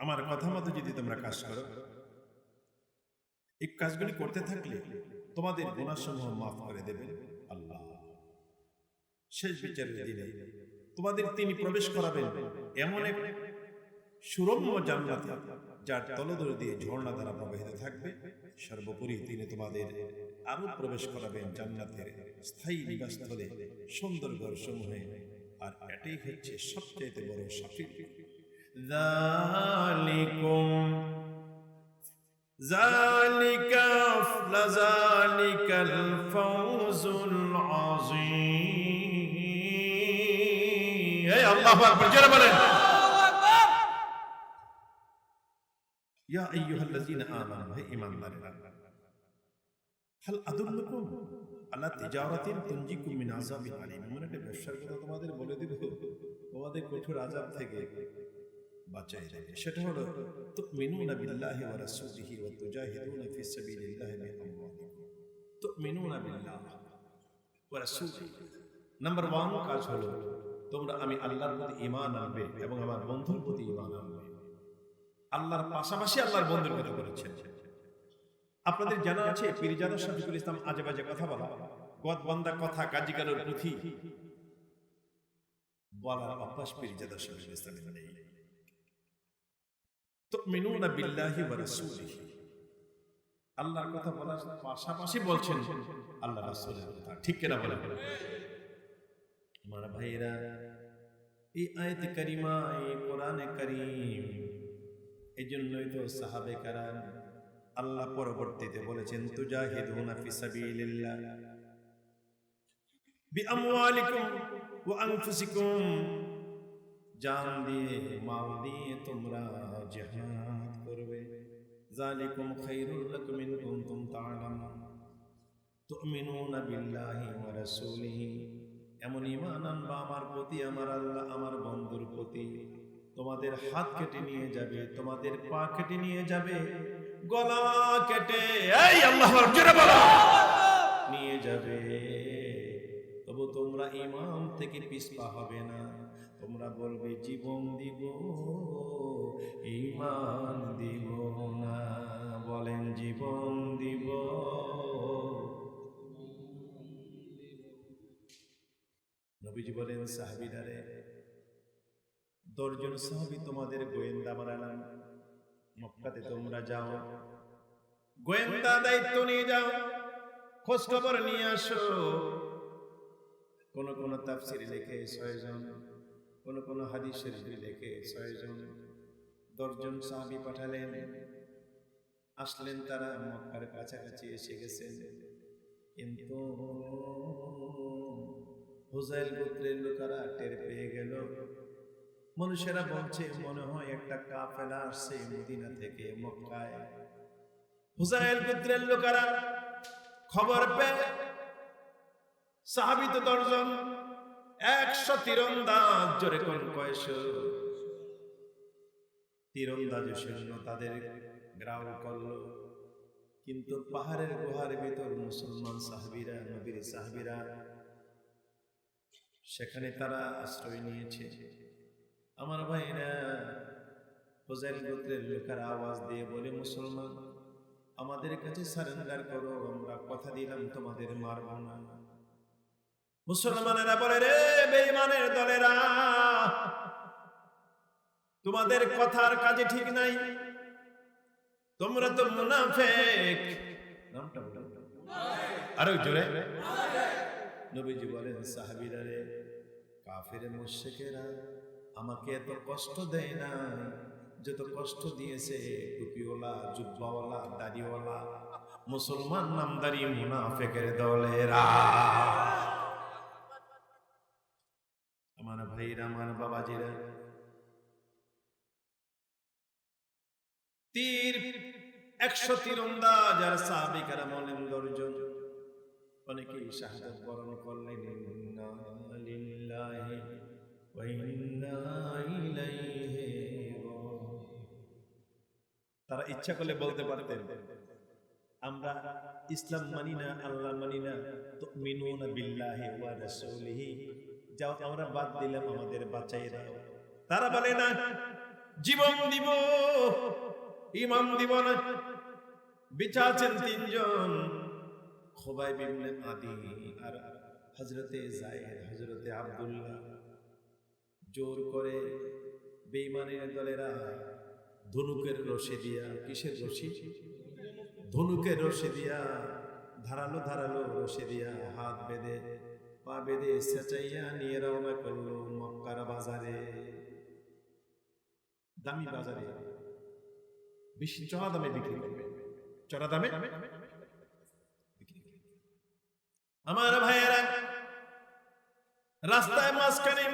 S1: আমার কথা মতো যদি তোমরা কাজ করো, এই কাজগুলি করতে থাকলে তোমাদের গুনাহসমূহ মাফ করে দেবেন আল্লাহ। শেষ বিচারের দিনে তোমাদের তিনি প্রবেশ করাবেন এমন এক সুরম্য জান্নাতে যার তলদেশ দিয়ে ঝর্ণা দ্বারা প্রবাহিত থাকবে। সর্বোপরি তিনি তোমাদের আরো প্রবেশ করাবেন জান্নাতের স্থায়ী নিবাসস্থলে সুন্দর ঘরসমূহে। আর এটাই হচ্ছে সবচেয়ে বড় সাফল্য। যালিকাল ফাওজুল আযীম। এই আল্লাহু আকবার, জোরে বলেন। ইয়া আইয়ুহাল্লাযীনা আমানু, হে ঈমানদারেরা, হাল আদুল্লুকুম আলা তিজারাতিন তুনজিকুম মিন আযাবিন আলীম। এমন একটা ব্যবসার কথা তোমাদের বলে দিব তোমাদের কঠোর আযাব থেকে বাঁচিয়ে দেবে। সেটা হলো তুমিনুনা বিল্লাহি ওয়া রাসূলিহি ওয়া তুজাহিদুনা ফি সাবিলিল্লাহি বিআমওয়ালিকুম। তুমিনুনা বিল্লাহি ওয়া রাসূলিহি, নাম্বার 1 কাজ হলো তোমরা আমি আল্লাহর প্রতি ঈমান আনবে এবং আমার বন্ধুর প্রতি ঈমান আনবে। আল্লাহর পাশাপাশি আল্লাহর বন্ধুর কথা বলেছেন। আপনাদের জানা আছে পীরজাদা শফিকুল ইসলাম আজে বাজে কথা বলা, গদ বান্দা কথা কাজী কালোর পুঁথি বলার অভ্যাস পীরজাদা শফিকুল ইসলামের নেই। তুমিনুনা বিল্লাহি ওয়া রাসূলিহি, আল্লাহর কথা বলার পাশাপাশি বলছেন আল্লাহ রাসূলের কথা। ঠিক কিনা বলেন? আমার ভাইরা, এই আয়াত কারিমা, এই কোরআনে কারীম, এজন্যই তো সাহাবে কেরাম আল্লাহ পরবর্তীতে বলেছেন তুজাহিদুনা ফি সাবিলিল্লাহ বিআমওয়ালিকুম ওয়া আনফুসিকুম, জান দিয়ে মাল দিয়ে তোমরা জিহাদ করবে। যালিকুম খায়রুল লাকুম ইন কুনতুম তা'লামুন। তুমিনুনা বিল্লাহি ওয়া রাসূলিহি, এমন ঈমান আনবা আমার প্রতি, আমার আল্লাহ আমার বন্ধুর প্রতি, তোমাদের হাত কেটে নিয়ে যাবে, তোমাদের পা কেটে নিয়ে যাবে, গলা কেটে এই আল্লাহর জোরে বলো নিয়ে যাবে, তবু তোমরা ঈমান থেকে পিছপা হবে না। তোমরা বলবে জীবন দিব, ঈমান দিব না। বলেন জীবন দিব। নবীজি বলেন সাহাবীরারে, 10 জন সাহাবী তোমাদের গোয়েন্দা বানালাম, মক্কাতে তোমরা যাও, গোয়েন্দা দায়িত্ব নিয়ে যাও, খোঁজ খবর নিয়ে আসো। কোন কোন তাফসীরে লেখে 6 জন, কোন কোন হাদিস শরীফে লেখে 6 জন। 10 জন সাহাবী পাঠালেন, আসলেন, তারা মক্কার কাছাকাছি এসে গেছেন, কিন্তু হুযাইল গোত্রের লোকেরা টের পেয়ে গেল। মানুষেরা বলছে মনে হয় একটা কাফেলা আসছে মদিনা থেকে মক্কায়। হুযাইল গোত্রের লোকেরা খবর পেয়ে, সাহাবী তো 10 জন, 100 তীরন্দাজ, জোরে কোন 100 তীরন্দাজ সৈন্য তাদের গ্রাউ করলো। কিন্তু পাহাড়ের গুহার ভিতর মুসলমান সাহাবীরা, নবীর সাহাবীরা, সেখানে তারা আশ্রয় নিয়েছে। আমার ভাইরা, হুযাইল গোত্রের লোকেরা আওয়াজ দিয়ে বলে, মুসলমান আমাদের কাছে সারেন্ডার করো, আমরা কথা দিলাম তোমাদের মারব না। মুসলমানেরা বলে, রে বেঈমানের দলেরা, তোমাদের কথার কাজে ঠিক নাই, তোমরা তো মুনাফিক। নামটা বলো আরো জোরে। নবীজি বলেন, সাহাবীরা রে, কাফের মুশরিকেরা আমাকে এত কষ্ট দেয় না যত কষ্ট দিয়েছে টুপিওয়ালা, জুব্বাওয়ালা, দাড়িওয়ালা মুসলমান নামদারি মুনাফিকের দলেরা। আমার ভাইরা, আমার বাবাজিরা, তীর 100 তীরন্দাজ আর সাহাবী کرام হলেন 10 জন। অনেকেই শাহাদাত বরণ করলেন। ইন্না লিল্লাহি ওয়া ইন্না ইলাইহি রাজিউন। তারা ইচ্ছা করলে বলতে পারতেন, আমরা ইসলাম মানি না, আল্লাহ মানি না, তুমিনুনা বিল্লাহি ওয়া রাসূলিহি, যাও আমরা বাদ দিলাম, আমাদের বাঁচাই দাও। তারা বলে না, জীবন দিব, ঈমান দিব না। বিচারছেন 3 জন, খুবাইব ইবনে আদি আর হযরতে যায়েদ, হযরতে আব্দুল্লাহ। জোর করে বেঈমানের দলেরা ধনুকের রশি দিয়া, কিসের রশি? ধনুকের রশি দিয়া, ধারালো ধারালো রশি দিয়া হাত বেঁধে পা বেঁধে সেচাইয়া নিয়ে রওনা করলো মক্কার বাজারে। দামি বাজারে, বেশি চড়া দামে বিক্রি করবে, চড়া দামে বিক্রি করবে। আমার ভাইয়েরা, রাস্তায় মাঝখানে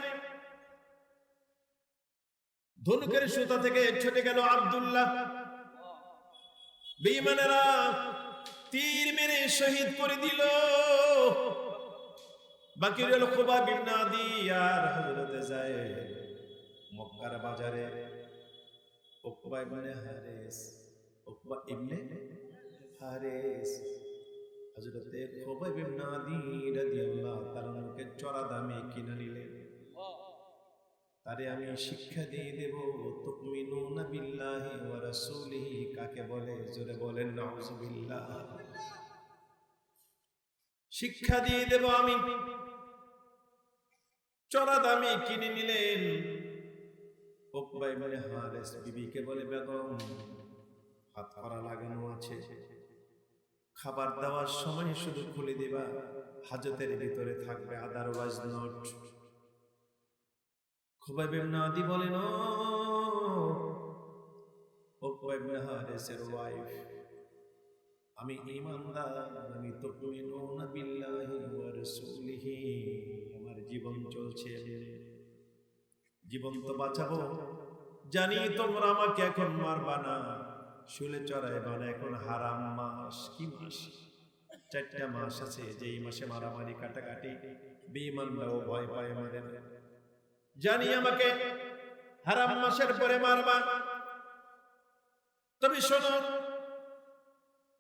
S1: ধনুকের সুতা থেকে ছুটে গেল আব্দুল্লাহ। বেঈমানেরা তীর মেরে শহীদ করে দিল। বাকি রইল খুবাইব ইবনে আদি আর হযরতে যায়েদ। মক্কার বাজারে উকবা ইবনে হারিস, উকবা ইবনে হারিস হযরতে খুবাইব ইবনে আদি রাদিয়াল্লাহু তাআলা কে চড়া দামে কিনে নিলেন। তারে আমি শিক্ষা দিয়ে দেব, তুমিনুনা বিল্লাহি ওয়া রাসূলিহি কাকে বলে, জোরে বলেন নাউযুবিল্লাহ। শিক্ষা দিয়ে দেব আমি। চড়া দামে কিনে নিলেন। উকবা ইবনে হারিস বিবিকে বলে, বেগম হাত করা লাগানো আছে, খাবার দেওয়ার সময় শুধু খুলে দিবা, হাজতের ভিতরে থাকবে, আদারওয়াইজ নট। খুবাইব ইবনে আদি বলেন, ও উকবা ইবনে হারিসের ওয়াইফ, আমি ঈমানদার, আমি তুমিনুনা বিল্লাহি ওয়া রাসূলিহি, আমার জীবন চলছে, জীবন তো বাঁচাবো। জানি তোমরা আমাকে এখন মারবা না, শুলে চড়াইবা না, এখন হারাম মাস। কি মাস? 4টা মাস আছে যেই মাসে মারামারি কাটাকাটি, বেঈমানরাও ভয় পায় মারে না। জানি আমাকে হারাম মাসের পরে মারবা, তবে শোনো,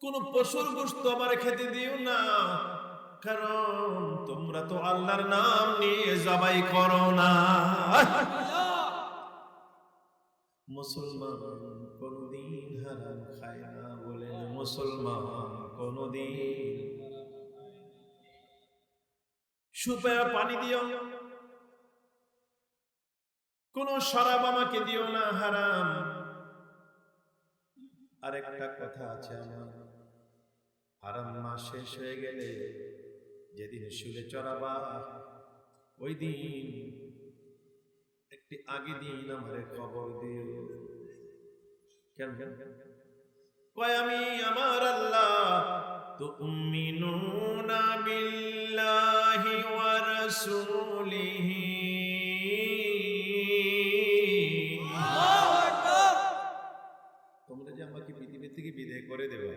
S1: কোন পশুর গোশত আমার খেতে দিও না, কারণ তোমরা তো আল্লাহর নাম নিয়ে জবাই করো না। মুসলমান কোনদিন হারাম খায় না, বলেন মুসলমান কোনদিন। সুপেয় পানি দিও, কোন শরাব আমাকে দিও না, হারাম। আরেকটা কথা আছে আমার, হারাম মাস শেষ হয়ে গেলে যেদিন শুলে চড়াবা, ওই দিন একটি আগে দিন আমারে খবর দিও। কেন? কয় আমি আমার আল্লাহ তুমিনুনা বিল্লাহি ওয়া রাসূলিহি, তোমরা যে আমাকে পৃথিবী থেকে বিদায় করে দেবে,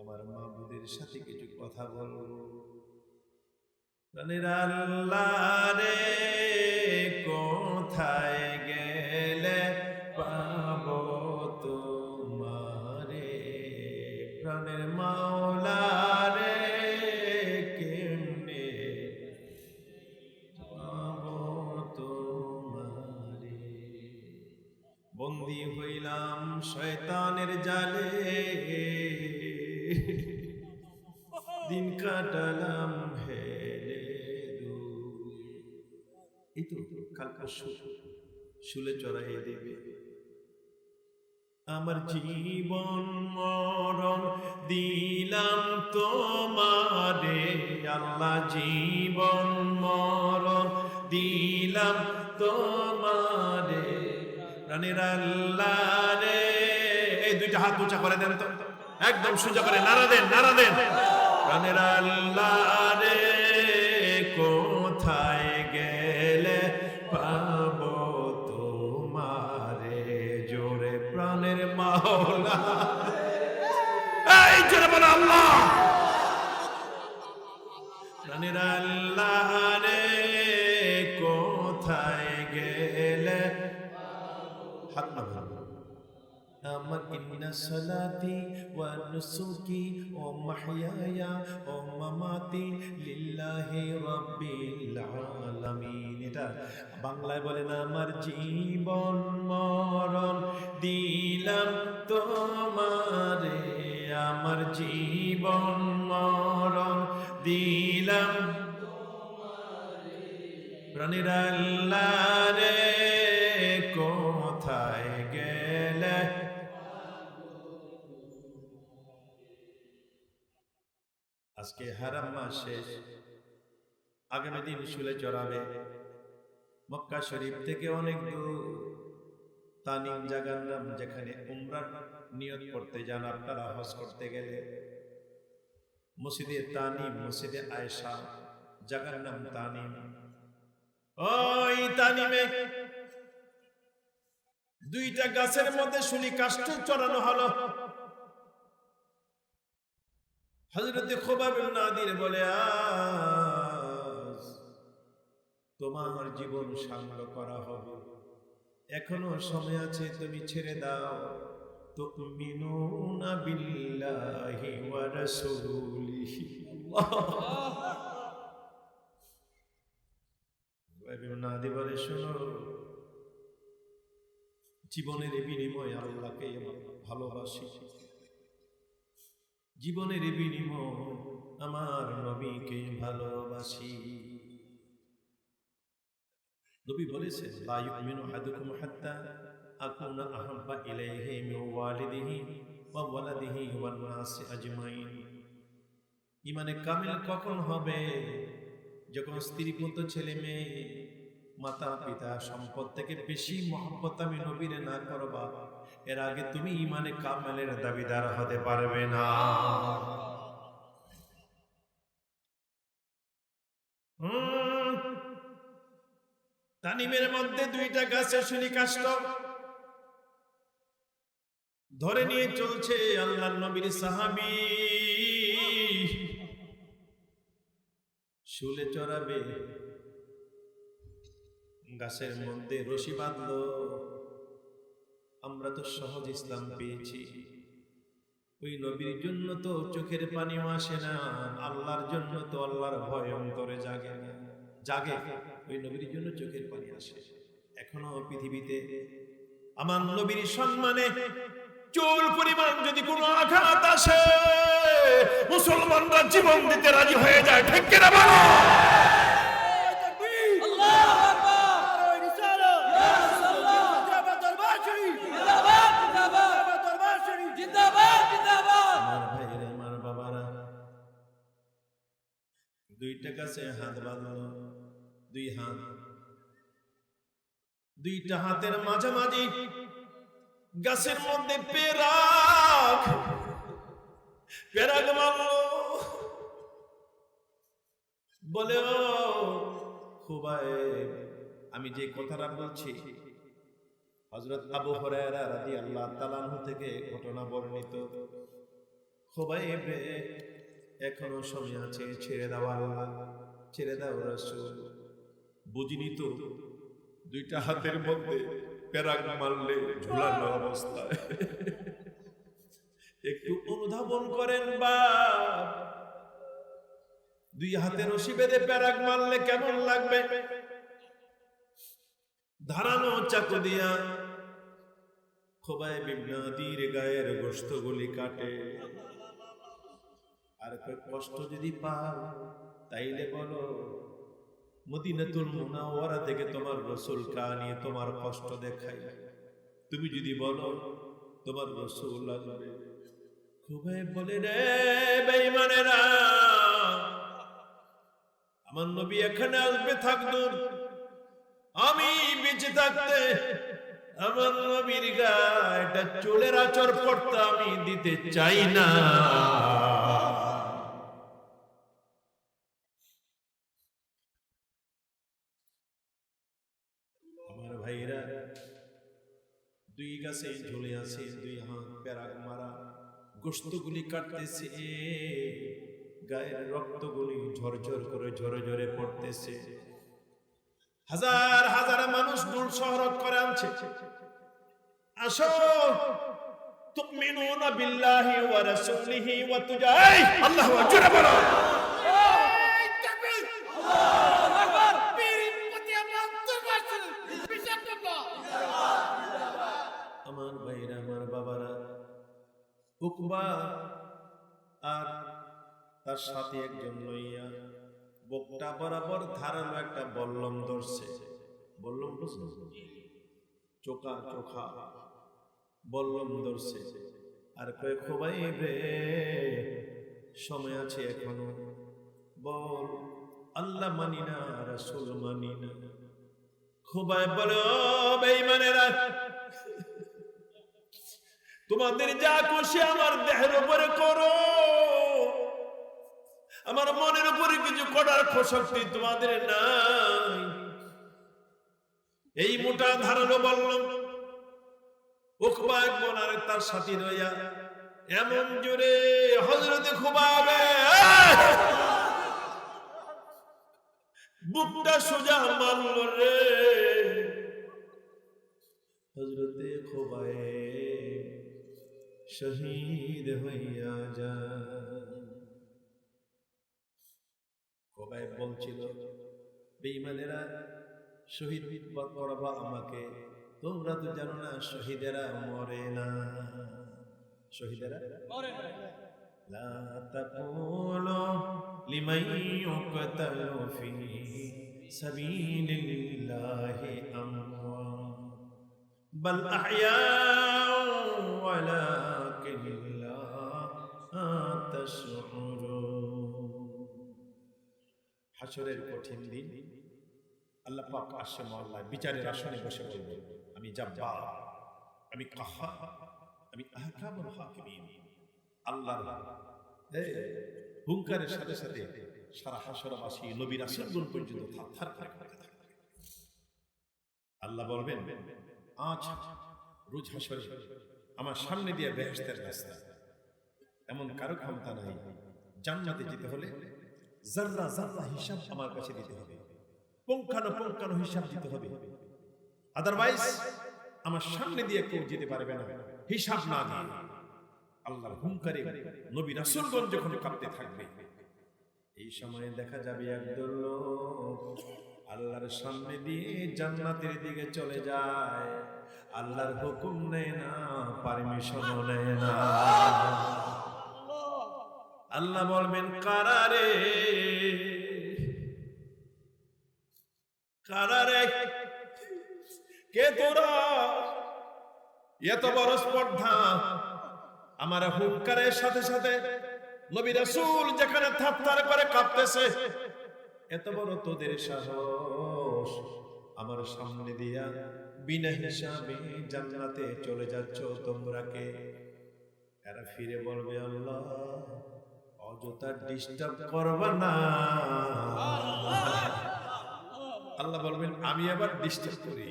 S1: আমার মাবুদের সাথে কিছু কথা বলবো। প্রাণের আল্লাহ রে কোথায় গেলে পাবো তোমারে, প্রাণের মাওলা রে কেমনে পাবো তোমারে। বন্দী হইলাম শয়তানের জালে, দিন কাটালাম হেলে দুই। এই তো কালকা শুলে চড়াই দেবে। আমার জীবন মরণ দিলাম তোমারে আল্লাহ, জীবন মরণ দিলাম তোমারে, প্রাণের আল্লাহ রে। এই দুইটা হাত উঁচা করে দেন তো, একদম সোজা করে নাড়া দেন, নাড়া দেন। প্রাণের আল্লাহ রে কোথায় গেলে পাবো তোমারে, জোরে প্রাণের মাওলা, এই জোরে বলো আল্লাহ। প্রাণের আল্লাহ রে কোথায় গেলে, হাত না ভালো। আমার ইন্না সালাতি ওয়া নুসুকি ওয়া মাহইয়ায়া ওয়া মামাতি লিল্লাহি রাব্বিল আলামিন। এটা বাংলায় বলেন, আমার জীবন মরণ দিলাম তোমারে, আমার জীবন মরণ দিলাম তোমারে, প্রাণের আল্লাহ রে কোথায় গেলে। আজকে হারাম মাস শেষ, আগামী দিন শুলে চড়াবে। মক্কা শরীফ থেকে অনেক দূর, তানিম জায়গার নাম, যেখানে উমরার নিয়ত করতে যান আপনারা হজ করতে গেলে। মসজিদে তানিম, মসজিদে আয়েশা, জায়গার নাম তানিম। ওই তানিমে দুইটা গাছের মধ্যে শুনি কাষ্ঠ চড়ানো হলো। হযরত খুবাব ইবনে নাদির বলে, আজ তোমার জীবন সাঙ্গ করা হবে, এখনো সময় আছে, তুমি ছেড়ে দাও। তুমিনুনা বিল্লাহি ওয়া রাসূলিহি। ইবনে নাদির বলে, শোনো, জীবনের বিনিময়ে আল্লাহকে ভালোবাসি, জীবনের বিনিময় আমার নবীকে ভালোবাসি। নবী বলেছেন, লা ইউমিনু আহাদুকুম হাত্তা আকুনা আহাব্বা ইলাইহি মিন ওয়ালিদিহি ওয়া ওয়ালাদিহি ওয়ান নাসি আজমাইন। ঈমানে কামিল কখন হবে? যখন স্ত্রী পুত্র ছেলে মেয়ে মাতা পিতা সম্পদ থেকে বেশি মহব্বত আমি নবীরে না করবা, এর আগে তুমি ঈমানে কামেলের দাবিদার হতে পারবে না। তানিমের মধ্যে দুইটা গাছের শুনি কাষ্ঠ ধরে নিয়ে চলছে আল্লাহর নবীর সাহাবী। শুলে চড়াবে, গাছের মধ্যে রশি বাঁধলো। আমরা তো সহজ ইসলাম পেয়েছি, ওই নবীর জন্য তো চোখের পানিও আসে না, আল্লাহর জন্য তো আল্লাহর ভয় অন্তরে জাগে না, জাগে, ওই নবীর জন্য চোখের পানি আসে। এখনো পৃথিবীতে আমার নবীর সম্মানে চুল পরিমাণ যদি কোনো আঘাত আসে, মুসলমানরা জীবন দিতে রাজি হয়ে যায়, ঠিক কিনা বলো? আমার বাবারা, দুইটা গাছে হাত বাঁধলো, দুই হাত, দুইটা হাতের মাঝামাঝি গাছের মধ্যে পেরাক মারলো। বলে, ও খুবাইব, আমি যে কথাটা বলছি হযরত আবু হুরায়রা রাদিয়াল্লাহু তাআলা আনহু থেকে ঘটনা বর্ণিত। খুবাইব, এখনো সময় আছে, ছেড়ে দাও আল্লাহ, ছেড়ে দাও রাসূল। বুঝিনি তো দুইটা হাতের মধ্যে পেরাক মারলে ঝুলানো অবস্থায় একটু অনুধাবন করেন বা দুই হাতে রশি বেঁধে পেরাক মারলে কেমন লাগবে? ধারানো চাকু দিয়া খুবাইব ইবনে আদির গায়ের গোশতগুলি কাটে। আর কষ্ট যদি পাও তাইলে বলো, মদিনাতুল মুনাওয়ারা থেকে তোমার রাসূল কানিয়ে তোমার কষ্ট দেখাই। তুমি যদি বলো তোমার রাসূল আসবে, খুবাইব বলে, রে বেঈমানেরা, আমার নবী এখানে আসবে থাকতো, আমি বেঁচে থাকতে আমার নবীর গায়ে একটা চুলের আঁচড় পড়তে আমি দিতে চাই না। আমার ভাইরা, দুই গাছে ঝুলে আছে, দুই হাত পেরাক মারা, গোশতগুলি কাটতেছে, গায়ের রক্তগুলি ঝরঝর করে ঝরে ঝরে পড়তেছে। হাজার হাজার মানুষ দূর শহর করে আনছে, আসো তুমিনুনা বিল্লাহি ওয়া রাসূলিহি ওয়া তুজাই আল্লাহু আকবার বলো, তাকবীর, আল্লাহু আকবার, পীর প্রতি আমরা দরবার বিশাল আল্লাহ। আমার ভাইরা, আমার বাবারা, উকবা আর তার সাথে একজন লইয়া বকটা বরাবর ধারালো একটা বল্লম ধরছে। বল্লম চোখা চোখা বল্লম ধরছে, আর কয়ে, খুবাইব রে, সময় আছে এখনো, বল আল্লাহ মানি না, রাসূল মানি না। খুবাইব বলে, ও বেঈমানেরা, তোমাদের যা খুশি আমার দেহের উপরে করো, আমার মনের উপরে কিছু করার শক্তি তোমাদের নাই। এই মোটা ধারালো বললাম, উকবা ইবনে আর তার সাথী রইয়া এমন জোরে হযরতে খুবাবে বুকটা সোজা মারল রে। হযরতে খুবাবে শহীদ হইয়া যায়। খুবাইব বলছিল, বেঈমানেরা শহীদ করবা আমাকে, তোমরা তো জানো না শহীদেরা মরে না, শহীদেরা মরে না। লা তাকুলু লিমান ইউকতালু ফি সাবিলিল্লাহি আমওয়াত বাল আহইয়াউ ওয়ালাকিন লা তাশউরুন। হাশরের কঠিন দিন আল্লাহ পাক আসে মহল্লায় বিচারের আসনে বসে বলবেন, আমি জাব্বার, আমি কাহ্হার, আমি আহকামুল হাকিমিন। আল্লাহর হুঙ্কারের সাথে সাথে সারা হাশরবাসী নবী রাসূলগণ পর্যন্ত থারথার করে কাঁপতে থাকবে। আল্লাহ বলবেন, আজ রোজ হাশরে আমার সামনে দিয়ে বেহেশতের রাস্তা, এমন কারো ক্ষমতা নাই। জান্নাতে যেতে হলে জাররা জাররা হিসাব আমার কাছে দিতে হবে, পুঙ্খানুপুঙ্খানু হিসাব দিতে হবে। আদারওয়াইজ আমার সামনে দিয়ে কেউ যেতে পারবে না হিসাব না দিয়ে। আল্লাহর হুঙ্কারে নবী রাসূলগণ যখন কাঁপতে থাকবে, এই সময়ে দেখা যাবে একদল লোক আল্লাহর সামনে দিয়ে জান্নাতের দিকে চলে যায়, আল্লাহর হুকুম নেয় না, পারমিশনও নেয় না। আল্লাহ বলবেন, কারারে কারারে, কে তোরা, এত বড় স্পর্ধা আমার হুঙ্কারের সাথে সাথে নবী রাসূল যেখানে থারথার করে কাঁপতেছে, এত বড় তোদের সাহস, আমার সামনে দিয়া বিনা হিসাবে জান্নাতে চলে যাচ্ছ তোমরা কে? এরা ফিরে বলবে, আল্লাহ অযথা ডিস্টার্ব করবা না। আল্লাহ বলবেন, আমি আবার ডিস্টার্ব করি?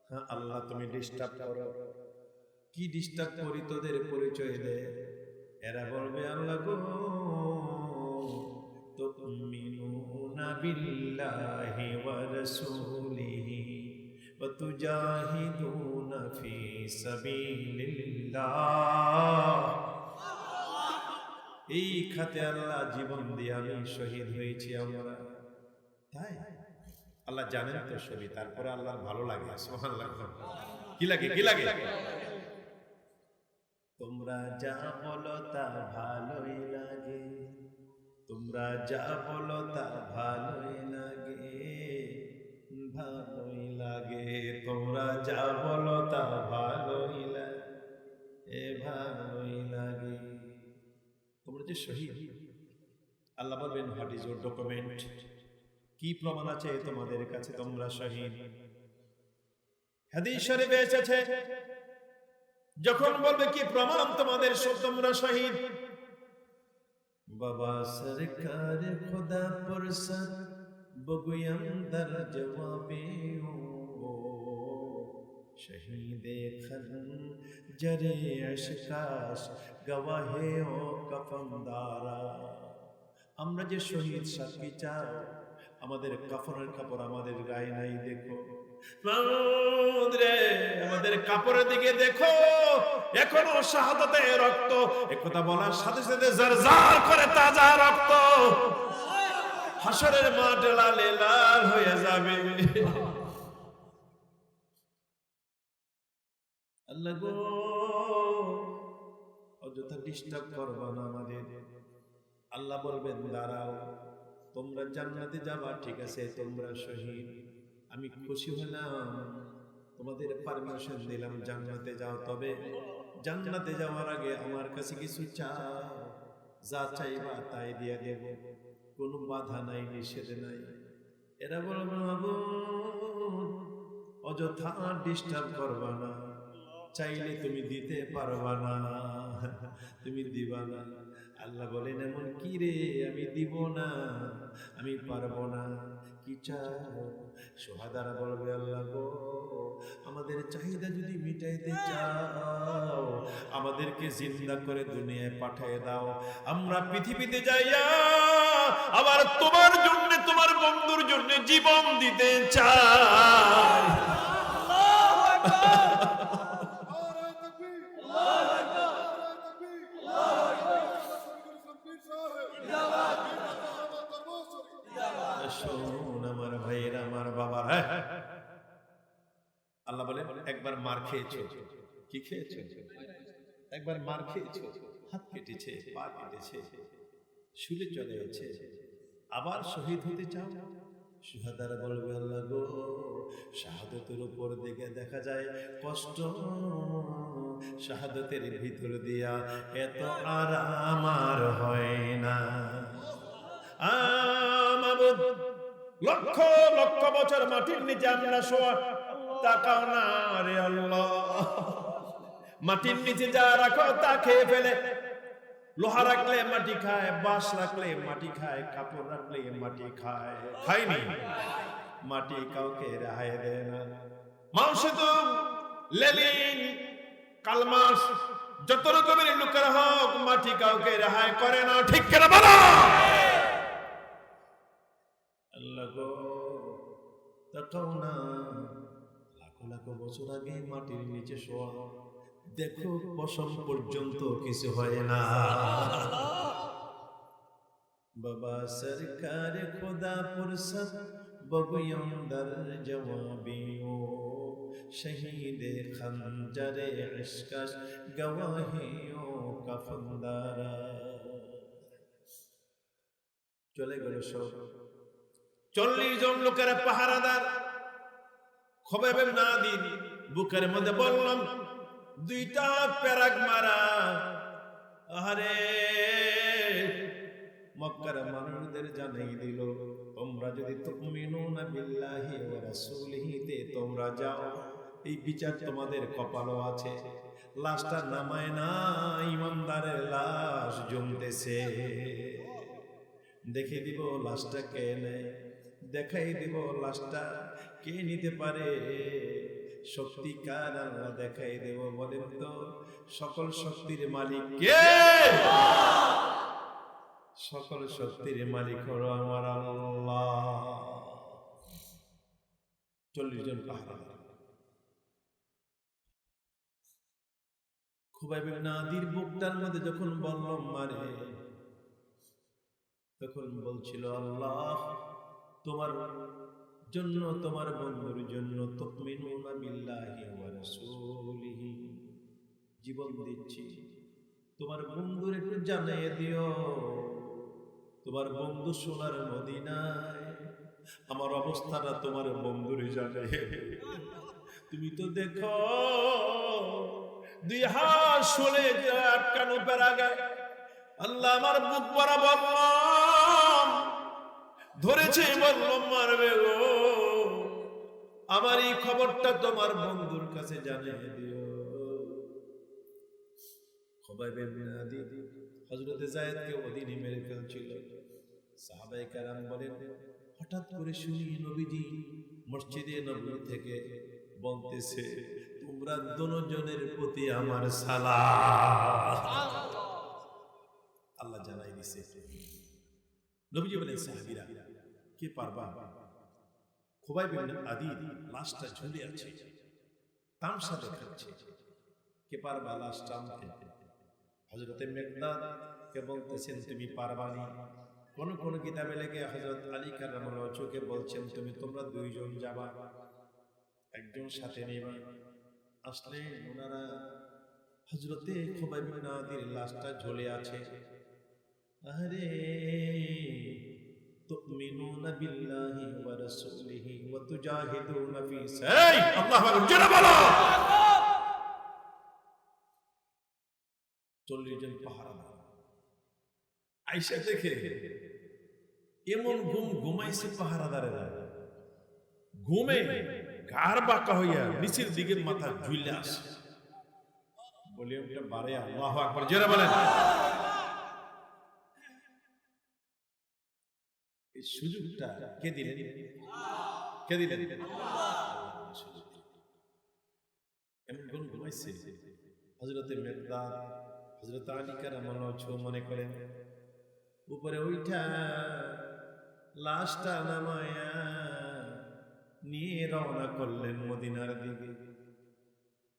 S1: হ্যাঁ আল্লাহ, তুমি ডিস্টার্ব করো। কি ডিস্টার্ব করি তোদের পরিচয় দে। এরা বলবে, আল্লাহ গো, তুমিনুনা বিল্লাহি ওয়া রাসূলিহি ওয়া তুজাহিদুনা ফি সাবিলিল্লাহ। এই খাতে আল্লাহ জীবন দিয়ে আমি শহীদ হয়েছি আমরা। তাই আল্লাহ জানেন তো সবই, তারপরে আল্লাহর ভালো লাগে। সুবহানাল্লাহ। কি লাগে? কি লাগে? তোমরা যা বলো তা ভালোই লাগে, তোমরা যা বলো তা ভালোই লাগে, ভালোই লাগে, তোমরা যা বলো তা ভালোই লাগে, ভালোই লাগে। তোমরা যে শহীদ, আল্লাহ বলবেন, হোয়াট ইজ ইউর ডকুমেন্ট? কি প্রমাণ আছে তোমাদের কাছে তোমরা শহীদ? হাদিস শরীফে এসেছে, যখন বলবে কি প্রমাণ তোমাদের তোমরা শহীদ, বাবা সরকার খুদা পরসত বগুয়াম দর জবাবে ও শহীদে খঞ্জরে আশকাশ গওয়াহে ও কফনদারা। আমরা যে শহীদ সাক্ষী চাও, আমাদের কাফনের কাপড় আমাদের গায়ে নাই, দেখো আমাদের কাপড়ের দিকে দেখো, এখনো শাহাদাতের রক্ত। একথা বলার সাথে সাথে জারজার করে তাজা রক্ত হাসরের মাঠে লাল লাল হয়ে যাবে। আল্লাহ গো, অযথা ডিস্টার্ব করবা না আমাদের। আল্লাহ বলবেন, দাঁড়াও, তোমরা জান্নাতে যাবা, ঠিক আছে, তোমরা শহীদ, আমি খুশি হলাম, তোমাদের পারমিশন দিলাম জান্নাতে যাও। তবে জান্নাতে যাওয়ার আগে আমার কাছে কিছু চাও, যা চাইবা তাই দিয়ে দেব, কোনো বাধা নাই, নিষেধ নাই। এরা বলবে, অযথা ডিস্টার্ব করবা না, চাইলে তুমি দিতে পারবা না, তুমি দিবা না। আল্লাহ বলেন, এমন কি রে, আমি দিব না, আমি পারবো না, কি চাও? সুহাদারা বলবে, আল্লাহ গো, আমাদের চাহিদা যদি মিটাইতে চাও, আমাদেরকে জিন্দা করে দুনিয়ায় পাঠিয়ে দাও, আমরা পৃথিবীতে যাইয়া আবার তোমার জন্য, তোমার বন্ধুর জন্য জীবন দিতে চাই। আমার ভাইয়েরা, আমার বাবা, আল্লাহ বলেন, একবার মার খেয়েছো, কি খেয়েছো? একবার মার খেয়েছো, হাত কেটেছে, পা কেটেছে, শুলে চলে গেছে, আবার শহীদ হতে চাও? সুহাদারা বলবে, আল্লাহ গো, শাহাদতের উপর দিকে দেখা যায় কষ্ট, শাহাদতের ভিতর দিয়া এত আরাম আর হয় না। লক্ষ লক্ষ বছর মাটির নিচে আমরা শোয়া, তাকাও না রে আল্লাহ, মাটির নিচে যা রাখো তা খেয়ে ফেলে। লোহা রাখলে মাটি খায়, বাঁশ রাখলে মাটি খায়, কাপড় রাখলে মাটি খায়, খায়নি মাটি কাউকে রেহাই দেয় না। মাংস তো লেলিন কালমাস যত রকমের লোকের হোক, মাটি কাউকে রেহাই করে না, ঠিক করে বলো। আল্লাহ গো, তাকাও না, লাখো লাখো বছর আগে মাটির নিচে শোয়া, দেখো পশম পর্যন্ত কিছু হয় না। বাবা সরকার খোদা পুরসত বগুয়ম দর জওয়াবিও, শহীদে খঞ্জরে ইশকাশ গওয়াহিও কাফন্দারা। চলে গেল সব। 40 জন লোকের পাহারাদার। খোবাইব ইবনে আদি বুকের মধ্যে বললাম, 2টা পেরাক মারা। আরে মক্কার মানুষদের জানাই দিল, তোমরা যদি তুমিনুনা বিল্লাহি ওয়া রাসূলিহি তে তোমরা যাও, এই বিচার তোমাদের কপালও আছে। লাশটা নামায় না, ইমানদারের লাশ জমতেছে। দেখে দিব লাশটা কে নেয়, দেখাই দিব লাশটা কে নিতে পারে। শক্তিকার আল্লাহ দেখাই দেব। বলেন তো, সকল শক্তির মালিক কে? সকল শক্তির মালিক হলো আমার আল্লাহ। 40 জন পাহারাদার। খুবাইব ইবনে আদির বুকটার মধ্যে যখন বললাম মারে, তখন বলছিল, আল্লাহ তোমার জন্য, তোমার বন্ধুর জন্য তুমিনুনা বিল্লাহি ওয়া রাসূলিহি জীবন দিচ্ছি। তোমার বন্ধুর একটু জানিয়ে দিও, তোমার বন্ধু সোনার মদিনায়, আমার অবস্থাটা তোমার বন্ধুর জানিয়ে দিও। তুমি তো দেখো 2 হাত শুলে আটকানো পেরাগায়। আল্লাহ আমার বুক ভরা বললাম ধরেছে, বললাম মারবে গো। আমার এই খবরটা তোমার বন্ধুর কাছে জানিয়ে দিও। খুবাইব ইবনে আদি হযরত যায়েদকে ওদিনই মেরে ফেলছিল। সাহাবায়ে কেরাম বলেন, হঠাৎ করে শুনি নবীজি মসজিদে নববী থেকে বলতেছে, তোমরা দুজনের প্রতি আমার সালাম। আল্লাহ জানাই দিছে। নবীজি বলেন, সাহাবীরা কে পারবা? খুবাইব ইবনে আদি লাশটা ঝুলে আছে, তামসা দেখাচ্ছে, কে পারবা লাশ টানতে? হযরত মিকদাদ কে বলতেছেন, তুমি পারবানি। কোন কোন কিতাবে লেখে হযরত আলী কারামাল্লাহু ওয়াজহুকে বলছেন, তোমরা 2 জন যাবা, একজন সাথে নেবা। আসলে ওনারা হযরতে খুবাইব ইবনে আদির লাশটা ঝুলে আছে। আরে তুমিনুনা বিল্লাহি ওয়া রাসূলিহি ওয়া তুজাহিদুনা ফি সাবিলিহি, আল্লাহু আকবার জোরে বলো। 40 জন পাহারাদার আয়েশা দেখে এমন ঘুম ঘুমাইছে পাহারাদারেরা, ঘুমে ঘাড় বাঁকা হইয়া নিচের দিকে মাথা ঝুলে আসে। ভলিউমটা বাড়ে, আল্লাহু আকবার জোরে বলেন। এই সুযোগটা কে দিলেন? কে দিলেন? এমন ঘুম ঘুমাইছে। হযরতে মিকদাদ, হযরত আলী কারামাল্লাহু ওয়াজহু মনে করেন, উপরে উঠা লাশটা নামায়া নিয়ে রওনা করলেন মদিনার দিকে।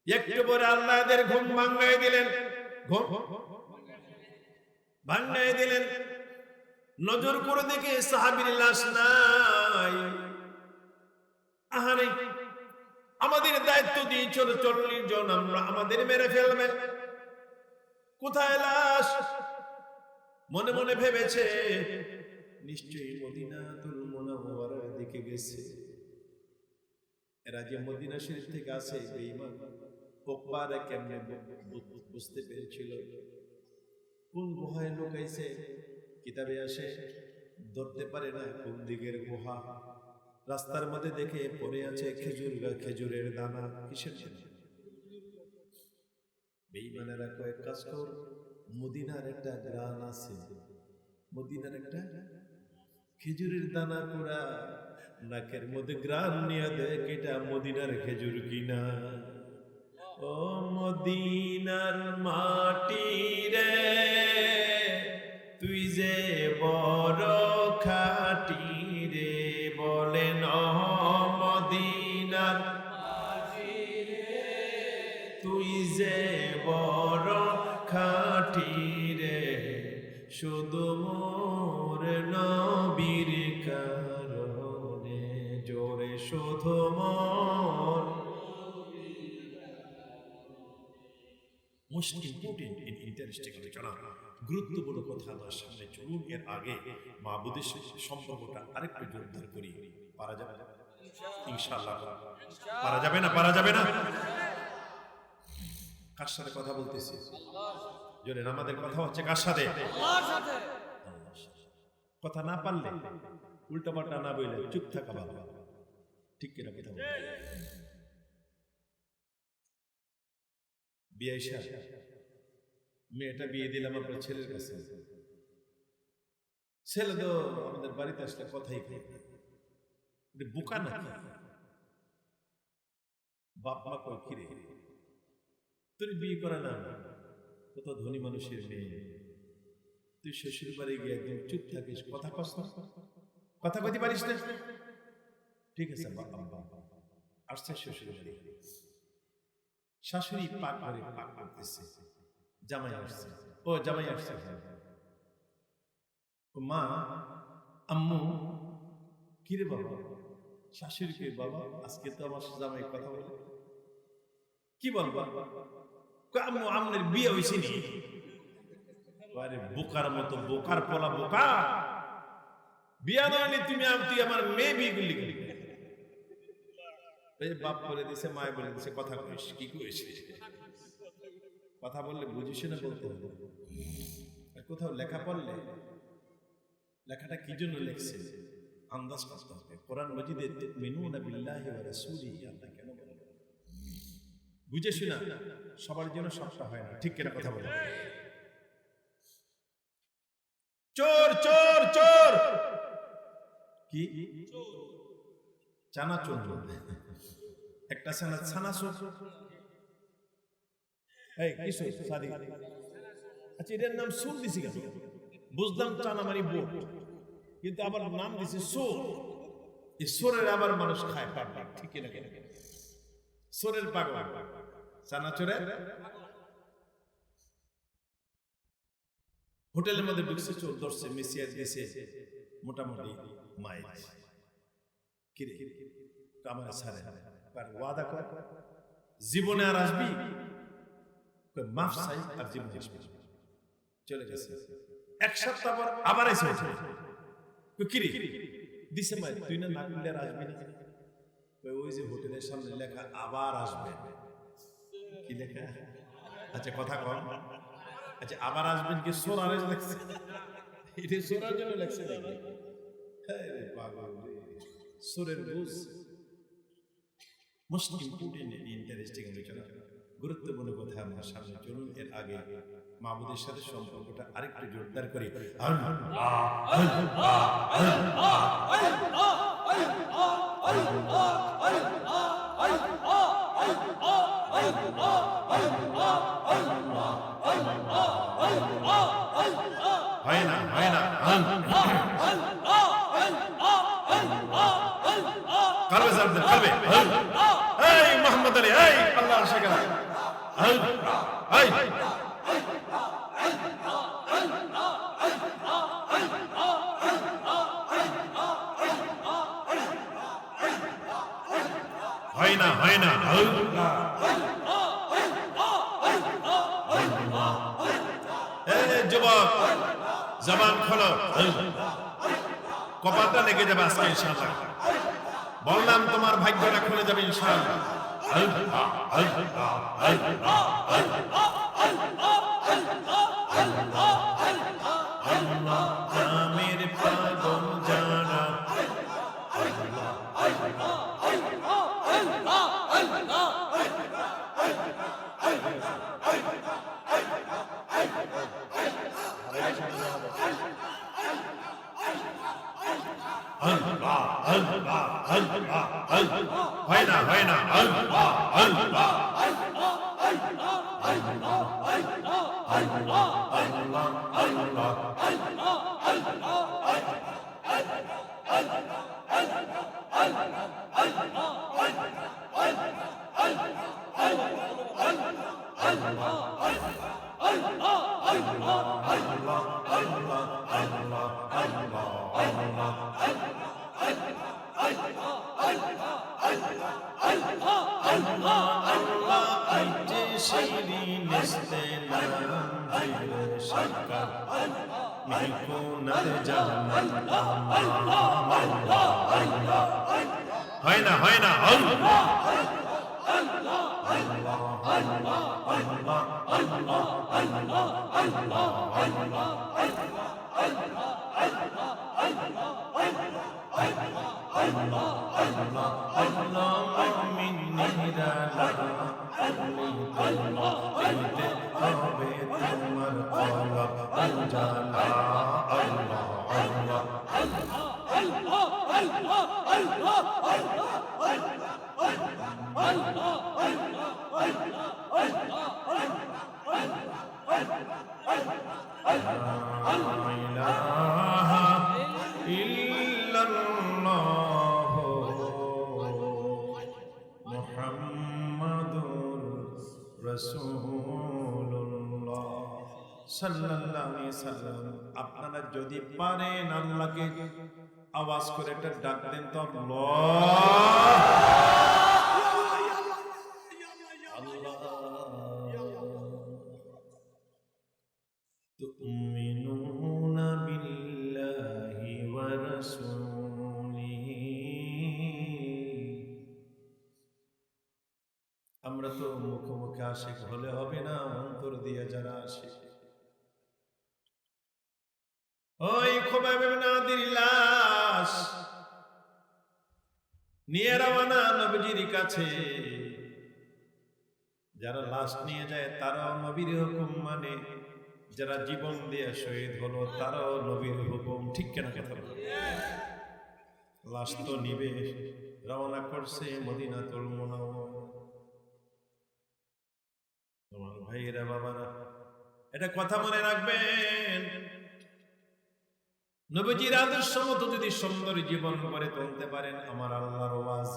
S1: একটু পরে আল্লাহদের ঘুম ভাঙাই দিলেন, ঘুম ভাঙাই দিলেন। নজর করে দেখে সাহাবীর লাশ নাই। আহারে, আমাদের দায়িত্ব দিয়েছিল 40 জন, আমরা আমাদের মেরে ফেলবে, কোথায় লাশ? মনে মনে ভেবেছে নিশ্চয়ই মদিনাতুল মুনাওয়ারার দিকে গেছে। এরা যে মদিনা শরীফ থেকে আসে, বেঈমান উকবারে কেমনে বুঝতে পেরেছিল কোন গুহায় লুকাইছে? কিতাবে আসে ধরতে পারে না কোন দিকের গুহা। রাস্তার মধ্যে দেখে পড়ে আছে খেজুরের দানা। কিসের দানা? বেঈমানেরা কয়েক কাজ কর, মদিনার একটা গ্রান আছে, মদিনার একটা খেজুরের দানা পুরা নাকের মধ্যে গ্রান নিয়ে দেখ এটা মদিনার খেজুর কিনা। ও মদিনার মাটি রে তুই যে বড় খাটি রে, বলেন ও মদিনার মাটি রে তুই যে বড় খাটি রে, শুধু মোর নবীর কারণে, জোরে শুধু মোর। মোস্ট ইম্পর্টেন্ট ইন্টারেস্টিং আলোচনা, গুরুত্বপূর্ণ কথা আমার সামনে চলুন। এর আগে মাহবুদের সম্পর্কটা আরেকটু জোরদার করি। পারা যাবে ইনশাআল্লাহ? পারা যাবে না? পারা যাবে না? কার সাথে কথা বলতেছি? জোরে, আমাদের কথা হচ্ছে কার সাথে? আল্লাহর সাথে। কথা না পারলে উল্টা পাল্টা না বললে চুপ থাকা ভালো, ঠিক কিনা কথা বল। বিয়ে মেয়েটা বিয়ে দিলাম আপনার ছেলের কাছে। ছেলে তো আমাদের বাড়িতে আসলে কথাই খাই, বোকা না, বাপ মা কই কিরে তোর বিয়ে করে না, কত ধনী মানুষের মেয়ে, তুই শ্বশুর বাড়ি গিয়ে একদম চুপ থাকিস, কথা কস না, কথা কইতে পারিস না। ঠিক আছে, আসছে শ্বশুর বাড়ি, শাশুড়ি পাক ঘরে পাক করতেছে, জামাই আসছে, ও জামাই আসছে, মা আম্মু কিরে বাবা, শাশুড়িকে বাবা আজকে তো আমার জামাই কথা বলে, কি বলবা? আম্মু আমনের বিয়ে হয়েছে নি? আরে বোকার মতো, বোকার পোলা বোকা, বিয়া নয়নি তুমি, তুই আমার মেয়ে বিয়ে করলি। বাপ বলে দিছে, মায় বলে দিছে, কথা কইস, কি কইস? কথা বললে বুঝিস না বলতে হবে। কোথাও লেখা পড়লে লেখাটা কি জন্য লিখছে আন্দাজ করতে হবে। কোরআন মাজিদে তুমিনুনা বিল্লাহি ওয়া রাসূলিহি, আল্লাহ কেন বলেন? বুঝে শুনা সবার জন্য সবটা হয় না, ঠিক কিনা কথা বলে। চোর চোর চোর, কি চানা চোর, একটা ছানা ছানা চোর, এই কিশোর সাদি, আচ্ছা এটার নাম চোর দিছি কেন? বুঝলাম চানা মানে বোট, কিন্তু আবার নাম দিছে চোর। এই চোরের আবার মানুষ খায় পাগল, ঠিক কিনা? চোরের পাগল, চানা চোরের। হোটেলের মধ্যে ঢুকছে, চোর ধরছে, মেসিয়ার দিছে মোটামুটি মাইল, কিরে কামারে ছাড়ে, ওয়াদা কর জীবনে আর আসবি, মাফ চাই আর জীবনে আসবি। চলে গেছে, এক সপ্তাহ পর আবার এসে কিরে দিছে মাই, তুই না না করলে আর আসবি না? ওই যে হোটেলের সামনে লেখা আবার আসবে, কি লেখা? আচ্ছা কথা কম, আচ্ছা আবার আসবেন কি সোনারে লেখছে? এটা সোনার জন্য লেখছে নাকি? পাগল সোরের বুঝ। মোস্ট ইম্পর্টেন্ট ইন্টারেস্টিং আলোচনা, গুরুত্বপূর্ণ কথা আমার সামনে চলুন। এর আগে মাহবুদের সাথে সম্পর্কটা আরেকটু জোরদার করি। হয় না হয় না, কালবে স্যার কালবে, এই মোহাম্মদ আলী, এই আল্লাহর শেখা, এই হয় না হয় না, যুবক জবান খোলো, কপালটা লেগে যাবে আজকে ইনশাআল্লাহ। বললাম তোমার ভাগ্যটা খুলে যাবে ইনশাআল্লাহ। নামের পাগল জানা, হয় না হয় না, হয় না মুহাম্মাদুর রাসূলুল্লাহ সাল্লাল্লাহু আলাইহি সাল্লাম। আপনারা যদি পারেন আল্লাহকে আওয়াজ করে একটা ডাক দেন তো, তুমিনুনা বিল্লাহি ওয়া রাসূলিহি। আমরা তো মুখে মুখে আশিক হলে হবে না, অন্তর দিয়ে যারা আশিক। ওই খুবাইব ইবনে আদির লাশ নিয়ে রওনা নবীজির কাছে। যারা লাশ নিয়ে যায় তারাও নবীর হুকুম মানে, যারা জীবন দিয়ে শহীদ হলো তারাও নবীর হুকুম। ঠিক কেনা কথা? লাশ তো নিবে, রওনা করছে মদিনাতুল মুনাওয়ারা। তোমার ভাইয়েরা বাবারা, এটা কথা মনে রাখবেন, নবীজির আদর্শ মতো যদি সুন্দর জীবন গড়ে তুলতে পারেন, আমার আল্লাহর ওয়াজ,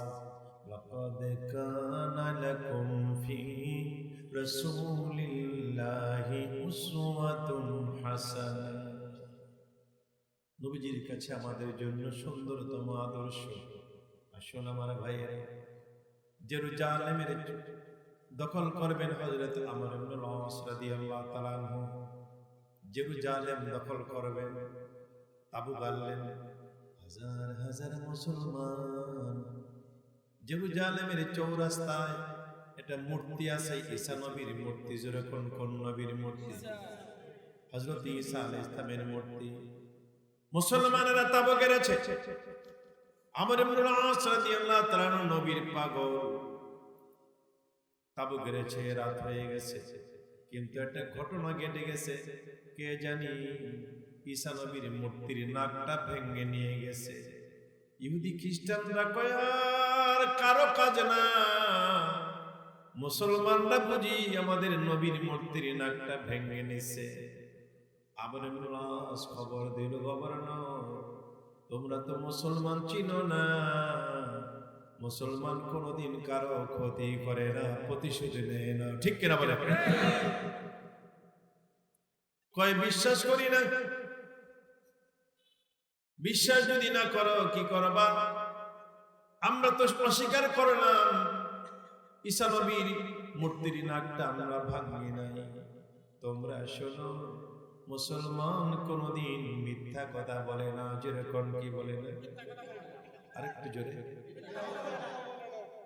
S1: লাকাদ কানা লাকুম ফি রাসূলিল্লাহি উসওয়াতুন হাসানাহ। নবীজির কাছে আমাদের জন্য সুন্দরতম আদর্শ। আসুন আমার ভাইয়েরা, জেরুজালেমের দখল করবেন হযরত আমর ইবনে আস রাদিয়াল্লাহু তাআলা আনহু। জেরুজালেম দখল করবেন, তাবু গাড়লেন, হাজার হাজার মুসলমান। জেরুজালেমের চৌরাস্তায় একটা মূর্তি আছে, ঈসা নবীর মূর্তি। যেরকম কোন নবীর মূর্তি? হযরত ঈসা আলাইহিস সালামের মূর্তি। মুসলমানেরা তাবু গেড়েছে। আমর ইবনে আস রাদিয়াল্লাহু তাআলা নবীর পাগল, তাবু গেড়েছে, রাত হয়ে গেছে। কিন্তু একটা ঘটনা ঘটে গেছে, কে জানি ঈসা নবীর মূর্তির নাকটা ভেঙে নিয়ে গেছে। ইহুদি খ্রিস্টানরা কয় আর কারো কাজ না, মুসলমানরা বুঝি আমাদের নবীর মূর্তির নাকটা ভেঙে নিছে। আমর ইবনে আস খবর দিল, গভর্নর, তোমরা তো মুসলমান চিনো না, মুসলমান কোনদিন কারো ক্ষতি করে না, প্রতিশোধ নেয় না। ঠিক কিনা বলে? কয় বিশ্বাস করি না। বিশ্বাস যদি না করো কি করবা? আমরা তো অস্বীকার করলাম ঈসা নবীর মূর্তির নাকটা আমরা ভাঙি নাই। তোমরা শোনো, মুসলমান কোনদিন মিথ্যা কথা বলে না। যেরকম কি বলে না? আরেকটু জোরে।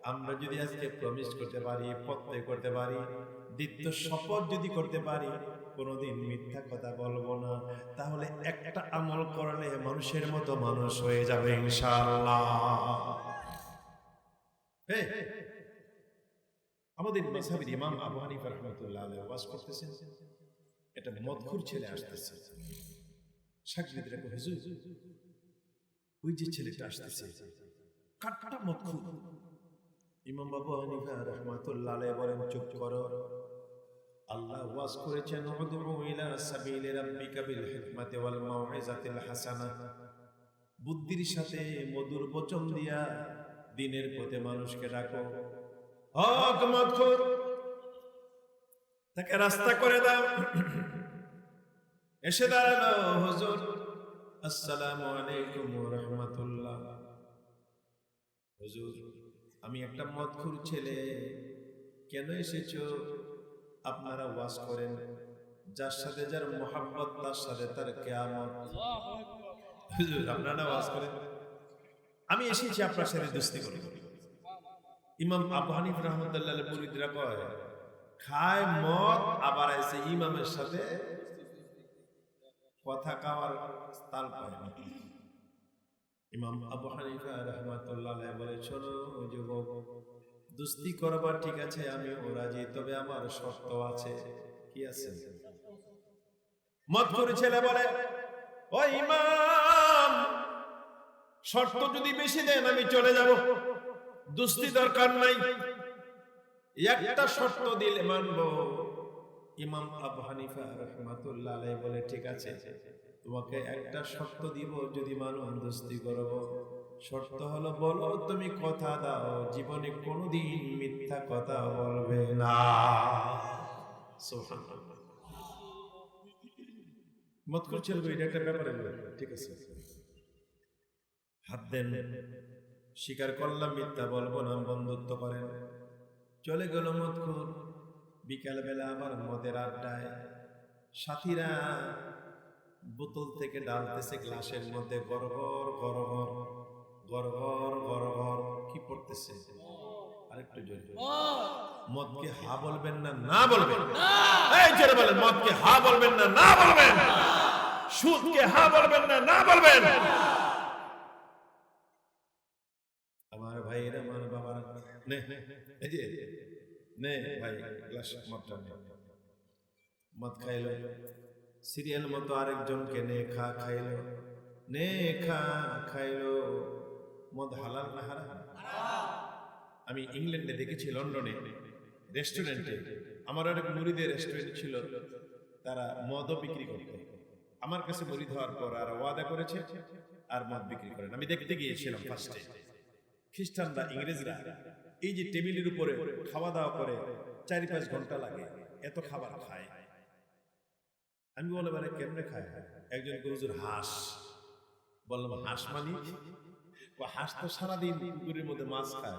S1: আমরা যদি আজকে প্রমিস করতে পারি, প্রত্যয় করতে পারি, দ্বিতীয় শপথ যদি করতে পারি কোনদিন মিথ্যা কথা বলবো না, তাহলে একটা আমল করলে মানুষের মতো মানুষ হয়ে যাবে ইনশাআল্লাহ। আমাদের মাযহাবের ইমাম আবু হানিফা রাহমাতুল্লাহ আলাইহি ওয়াজ করতেছেন, এটা মদখুর ছেলে আসতেছে। শাগরিদরা কয়, হুজুর ওই যে ছেলেটা আসতেছে কাটটা মদখুর। ইমাম আবু হানিফা রাহমাতুল্লাহ আলাইহি বলেন, চুপ করো, আল্লাহ ওয়াজ করেছেন, উদউ ইলা সাবিলি রাব্বিকা বিল হিকমাতি ওয়াল মাউইজাতিল হাসানাহ, বুদ্ধির সাথে মধুর বচন দিয়া দ্বীনের পথে মানুষকে ডাকো। হক মতখুর, তাকে রাস্তা করে দাও। এসে দাঁড়ালো, হুজুর আসসালামু আলাইকুম ওয়া রাহমাতুল্লাহ। হুজুর, আমি একটা মদখুর ছেলে, কেন এসেছো? আপনারা ওয়াজ করেন, যার সাথে যার মোহাব্বত তার সাথে তার কিয়ামত। হুজুর আপনারা ওয়াজ করেন, আমি এসেছি আপনার সাথে দোস্তি করতে। ইমাম আবু হানিফা রাহমাতুল্লাহ আলাইহি মুরিদরা কয়, খায় মদ আবার এসে ইমামের সাথে কথা কাওয়ার তাল পায় না। ইমাম আবু হানিফা রাহমাতুল্লাহ আলাইহি বলে, শোনো যুবক, দোস্তি করবার ঠিক আছে, আমি রাজি, তবে আমার শর্ত আছে। কি আছে? মদখুর ছেলে বলে, ও ইমাম, শর্ত যদি বেশি দেন আমি চলে যাব, দোস্তি দরকার নাই, একটা শর্ত দিলে মানব। ইমাম আবু হানিফা রাহমাতুল্লাহ আলাইহি বলে, ঠিক আছে, তোমাকে একটা শর্ত দিব, যদি মানো দোস্তি করব। শর্ত হলো, বলো তুমি কথা দাও জীবনে কোনোদিন মিথ্যা কথা বলবে না। সুবহানাল্লাহ। মদখুর ছেলে এটা একটা ব্যাপারে, ঠিক আছে, হাত দেন, স্বীকার করলাম মিথ্যা বলবো না, বন্ধুত্ব করেন। চলে গেল মদখুর। বিকাল বেলা আবার মদের আড্ডায় সাথীরা বোতল থেকে ডালতেছে গ্লাসের মধ্যে, গড়গড় গড়গড় গড়গড় গড়গড়, কি পড়তেছে? আরেকটু জোরে। মদকে হা বলবেন না, না বলবেন? এই জোরে বলেন, মদকে হা বলবেন না, না বলবেন? সুদকে হা বলবেন না, না বলবেন? আমার ভাইরা, আমার বাবারা, নে এই যে নে ভাই, গ্লাস মদটা নে। মদ খাইলো, সিরিয়াল মতো আরেকজনকে নে খা খাইলো, নে খা খাইলো। মদ হালাল না হারাম? আমি ইংল্যান্ডে দেখেছি, লন্ডনে রেস্টুরেন্টে, আমার অনেক মুরিদের রেস্টুরেন্ট ছিল, তারা মদও বিক্রি করত। আমার কাছে মুরিদ হওয়ার পর আর ওয়াদা করেছে আর মদ বিক্রি করেন। আমি দেখতে গিয়েছিলাম ফার্স্টে। খ্রিস্টানরা, ইংরেজরা এই যে টেবিলের উপরে খাওয়া দাওয়া করে 4-5 ঘন্টা লাগে, এত খাবার খায়। আমি বলে, মানে কেমনে খায়? একজন হুজুর হাঁস, বললাম হাঁস মানি? হাঁস তো সারাদিন পুকুরের মধ্যে মাছ খায়।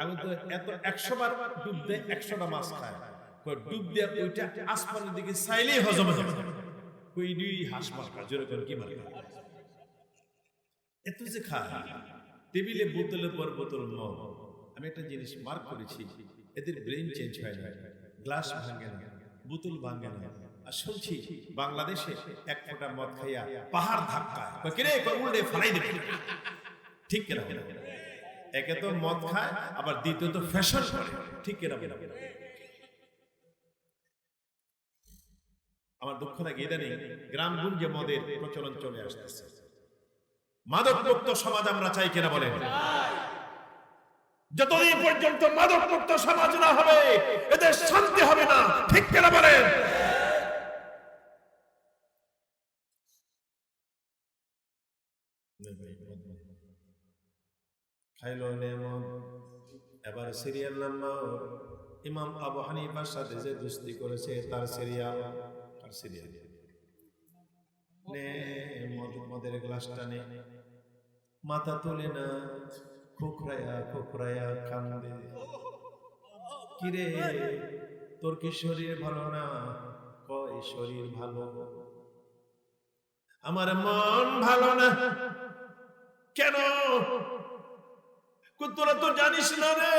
S1: আমি তো এত 100 বার ডুব দেয়, 100টা মাছ খায়। ডুব দিয়ে ওইটা আসমানের দিকে চাইলেই হজম হয়ে যায়। হাঁস মাছ খায়, জোরে করে কি মারে? এত যে খায়, টেবিলে বোতলের পর বোতল মদ। আমি একটা জিনিস মার্ক করেছি, এদের ব্রেন চেঞ্জ হয় না, গ্লাস ভাঙে না, বোতল ভাঙে না। আর শুনছি বাংলাদেশে 1 ফোঁটা মদ খাইয়া পাহাড় ধাক্কায়, কিরে উল্টে ফালাই দেবে। ঠিক কিনা? একে তো মদ খায়, আবার দ্বিতীয়ত ফ্যাশন করে। ঠিক কিনা? আমার দুঃখ লাগে, ইদানিং গ্রামগঞ্জে মদের প্রচলন চলে আসতেছে। মাদকমুক্ত সমাজ আমরা চাই কিনা বলেন? যতদিন পর্যন্ত মাদকমুক্ত সমাজ না হবে, এদের শান্তি হবে না। ঠিক কিনা বলেন? খাইলো নেমন, এবার সিরিয়াল নাম্বার ইমাম আবু হানিফার সাথে যে দোস্তি করেছে তার সিরিয়াল। আর সিরিয়াল নে, মদের গ্লাসটা নে, মাথা তুলে না, খোকরায়া খোকরায়া কান্দে। কিরে তোর কি শরীর ভালো না? কয় শরীর ভালো, আমার মন ভালো না। কেন? তোরা তো জানিস না রে,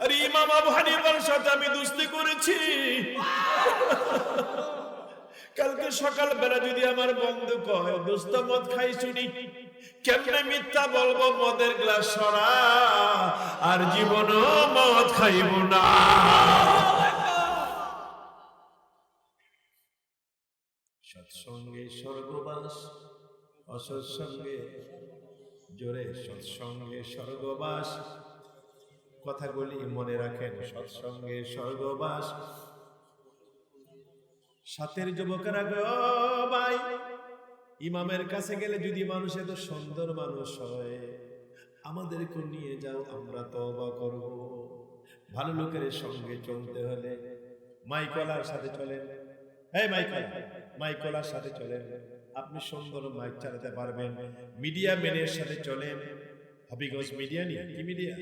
S1: আরে ইমাম আবু হানিফার সাথে আমি দোস্তি করেছি। কালকে সকালবেলা যদি আমার বন্ধু কয় দোস্ত মদ খাই শুনি, কেমনে মিথ্যা বলবো? মদের গ্লাস সরা, আর জীবনও মদ খাইব না। সৎসঙ্গে স্বর্গবাস, অসৎসঙ্গে জোরে, সৎসঙ্গে স্বর্গবাস, কথাগুলি মনে রাখেন। সৎসঙ্গে স্বর্গবাস। সাথের যুবকেরা গো ভাই, ইমামের কাছে গেলে যদি মানুষ এত সুন্দর মানুষ হয়, আমাদেরকে নিয়ে যাও, আমরা তওবা করব। ভালো লোকের সঙ্গে চলতে হলে মাইকলার সাথে চলেন। এই মাইকলার সাথে চলেন, আপনি সুন্দর মাইক চালাতে পারবেন। মিডিয়া ম্যানের সাথে চলেন। হাবিগঞ্জ মিডিয়া নিয়ে কি মিডিয়া,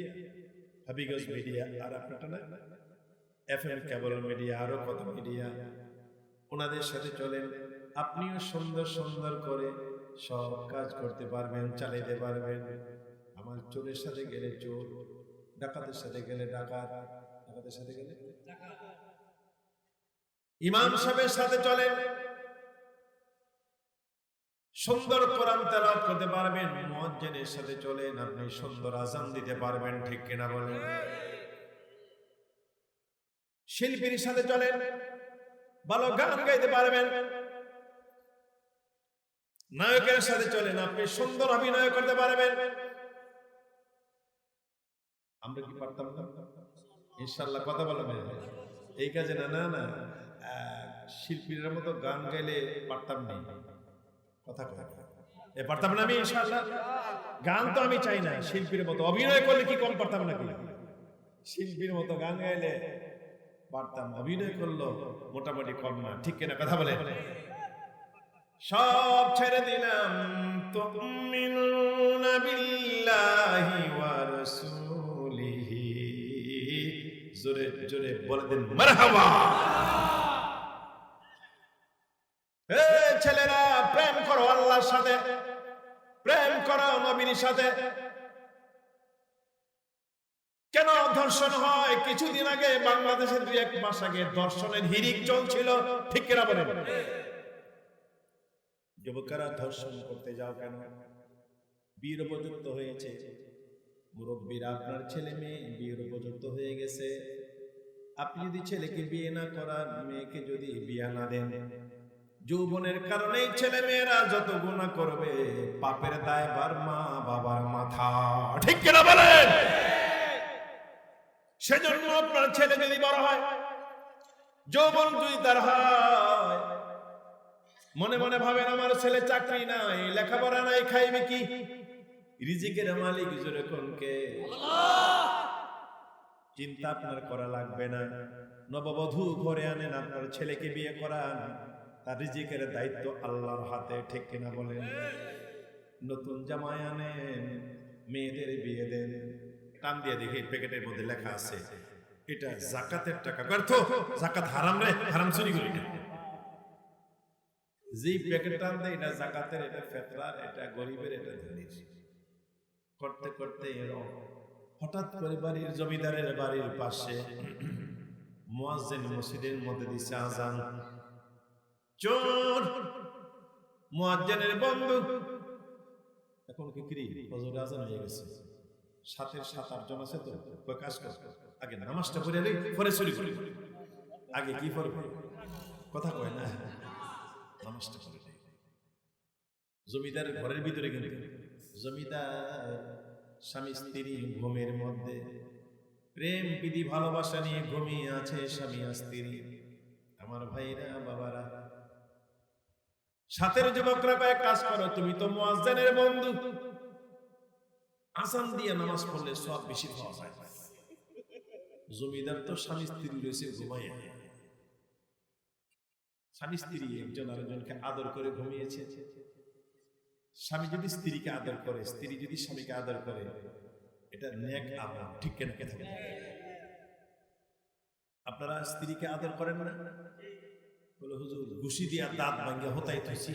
S1: হাবিগঞ্জ মিডিয়া, আর আপনারটা না এফএম কেবল মিডিয়া, আরো কত মিডিয়া, ওনাদের সাথে চলেন। আপনিও সুন্দর সুন্দর করে সব কাজ করতে পারবেন, চালাইতে পারবেন। আমার চোরের সাথে গেলে চোর, ডাকাতের সাথে গেলে ডাকাত, ডাকাতের সাথে গেলে ইমাম সাহেবের সাথে চলেন, সুন্দর কোরআন তেলাওয়াত করতে পারবেন। মুয়াজ্জিনের সাথে চলেন, আপনি সুন্দর আযান দিতে পারবেন, ঠিক কিনা বলেন? শিল্পীর সাথে চলেন, ভালো গান গাইতে পারবেন। নায়কের সাথে চলেন, আপনি সুন্দর অভিনয় করতে পারবেন। আমরা কি পারতাম না? ইনশাআল্লাহ কথা বলেন এই কাজে না না না শিল্পীর মতো গান গাইলে পারতাম না, কথা এ পারতাম না আমি ইনশাআল্লাহ। গান তো আমি চাই না, শিল্পীর মতো অভিনয় করলে কি কম পারতাম নাকি? শিল্পীর মতো গান গাইলে পারতাম, অভিনয় করলো মোটামুটি কম না, ঠিক কিনা কথা বলে? সব ছেড়ে দিলাম। তুমিনুনা বিল্লাহি ওয়া রাসূলিহি, জোরে জোরে বলে দেন মারহাবা। এ ছেলেরা, প্রেম করো আল্লাহর সাথে, প্রেম করো নবীর সাথে। কেন ধর্ষণ হয়? কিছুদিন আগে বাংলাদেশে 2-1 মাস আগে ধর্ষণের হিড়িক চলছিল, ঠিক কিনা বলেন? যুবকেরা ধর্ষণ করতে যাও কেন? বিয়ের উপযুক্ত হয়েছে, মুরব্বীরা আপনার ছেলে মেয়ে বিয়ের উপযুক্ত হয়ে গেছে। আপনি যদি ছেলেকে বিয়ে না করান, মেয়েকে যদি বিয়ে না দেন, যৌবনের কারণে ছেলে মেয়েরা যত গুনাহ করবে, পাপের দায়ভার মা বাবার মাথা, ঠিক কিনা বলেন? সেজন্য আপনার ছেলে যদি বড় হয়, যৌবন যদি তার হয়, মনে মনে ভাবেন আমার ছেলে চাকরি নাই, লেখাপড়া নাই, খাইবে কি? রিজিকের মালিক জোরে কোন কে? চিন্তা আপনার করা লাগবে না। নববধূ ঘরে আনেন, আপনার ছেলেকে বিয়ে করান, তার রিজিকের দায়িত্ব আল্লাহর হাতে, ঠিক কিনা বলেন? নতুন জামাই আনেন, মেয়েদের বিয়ে দেন। টান দিয়ে দেখি প্যাকেটের মধ্যে লেখা আছে এটা যাকাতের টাকা, ব্যর্থ, যাকাত হারাম রে, হারাম চুরি করি না। যে প্যাকেট টান দেয় এটা যাকাতের, এটা ফিতরার, এটা গরিবের, এটা ধনীর। করতে করতে হঠাৎ করে বাড়ির জমিদারের বাড়ির পাশে মুয়াজ্জিন মসজিদের মধ্যে দিছে আযান। চোর মুয়াজ্জিনের বন্ধু, এখন কি করি? ফজর আযান হয়ে গেছে, 7-8 জন আছে তো, কয় কাজ কর, আগে নামাজটা পড়ে নেই, পরে চুরি করি। আগে কি করবে? কথা কয় না, নামাজটা পড়ে নেই। জমিদারের ঘরের ভিতরে গেলে জমিদার স্বামী স্ত্রী ঘুমের মধ্যে প্রেম প্রীতি ভালোবাসা নিয়ে ঘুমিয়ে আছে স্বামী আর স্ত্রী। আমার ভাইরা বাবারা, সাথের যুবকরা কয়েক কাজ করো, তুমি তো মুয়াজ্জিনের বন্ধু, আযান দিয়ে নামাজ পড়লে সব বেশি পাওয়া যায়। জমিদার তো স্বামী স্ত্রী রয়েছে ঘুমাইয়া, স্বামী স্ত্রী একজন আরেকজনকে আদর করে ঘুমিয়েছে। স্বামী যদি স্ত্রীকে আদর করে, স্ত্রী যদি স্বামীকে আদর করে, এটা নেক আমল, ঠিক কেন? আপনারা স্ত্রীকে আদর করেন না? বলে হুজুর ঘুষি দিয়া দাঁত ভাঙিয়া হতাই থইছি,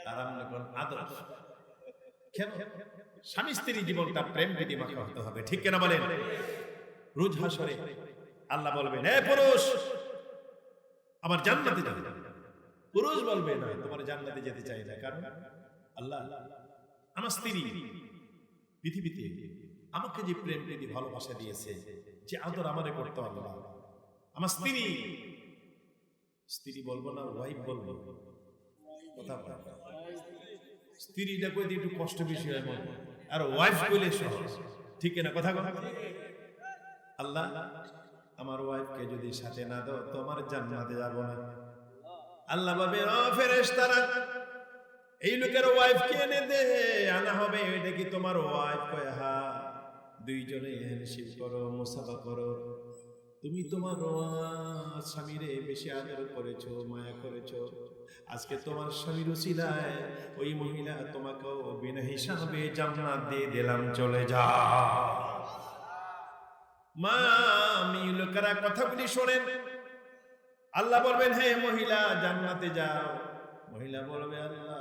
S1: আর আপনি বলেন আদর। কেন? স্বামী স্ত্রী জীবনটা প্রেম প্রীতি মাখা হতে হবে, ঠিক কেন বলেন? রোজ হাসরে আল্লাহ বলবেন, হে পুরুষ আমার জান্নাতে যাবে। পুরুষ বলবে না, তোমার জান্নাতে যেতে চাই না, কারণ আল্লাহ আমার স্ত্রী পৃথিবীতে আমাকে যে প্রেম প্রীতি ভালোবাসা দিয়েছে, যে আদর আমারে করতে আল্লাহ, আমার স্ত্রী। স্ত্রী বলবো না, ওয়াইফ বলবো, কথা বলবো। স্ত্রীটা কইতে একটু কষ্ট বেশি হয় মনে, আর ওয়াইফ কইলে সহজ, ঠিক না? কথা কথা আল্লাহ আমার ওয়াইফকে যদি সাথে না দাও তো আমার জান্নাতে যাব না। আল্লাহ বলবে ও ফেরেশতারা, এই লোকের ওয়াইফকে এনে দে, আনা হবে। এটা কি তোমার ওয়াইফ? কয় হ্যাঁ। দুইজনে হ্যান্ডশেক করো, মুসাফা করো। তুমি তোমার স্বামীরে বেশি আদর করেছো, মায়া করেছো, আজকে তোমার স্বামীর উসিলায় ওই মহিলা তোমাকেও বিনা হিসাবে জান্নাত দিয়ে দিলাম, চলে যা। মা আমি লোকেরা কথাগুলি শোনেন। আল্লাহ বলবেন হে মহিলা জান্নাতে যাও। মহিলা বলবে আল্লাহ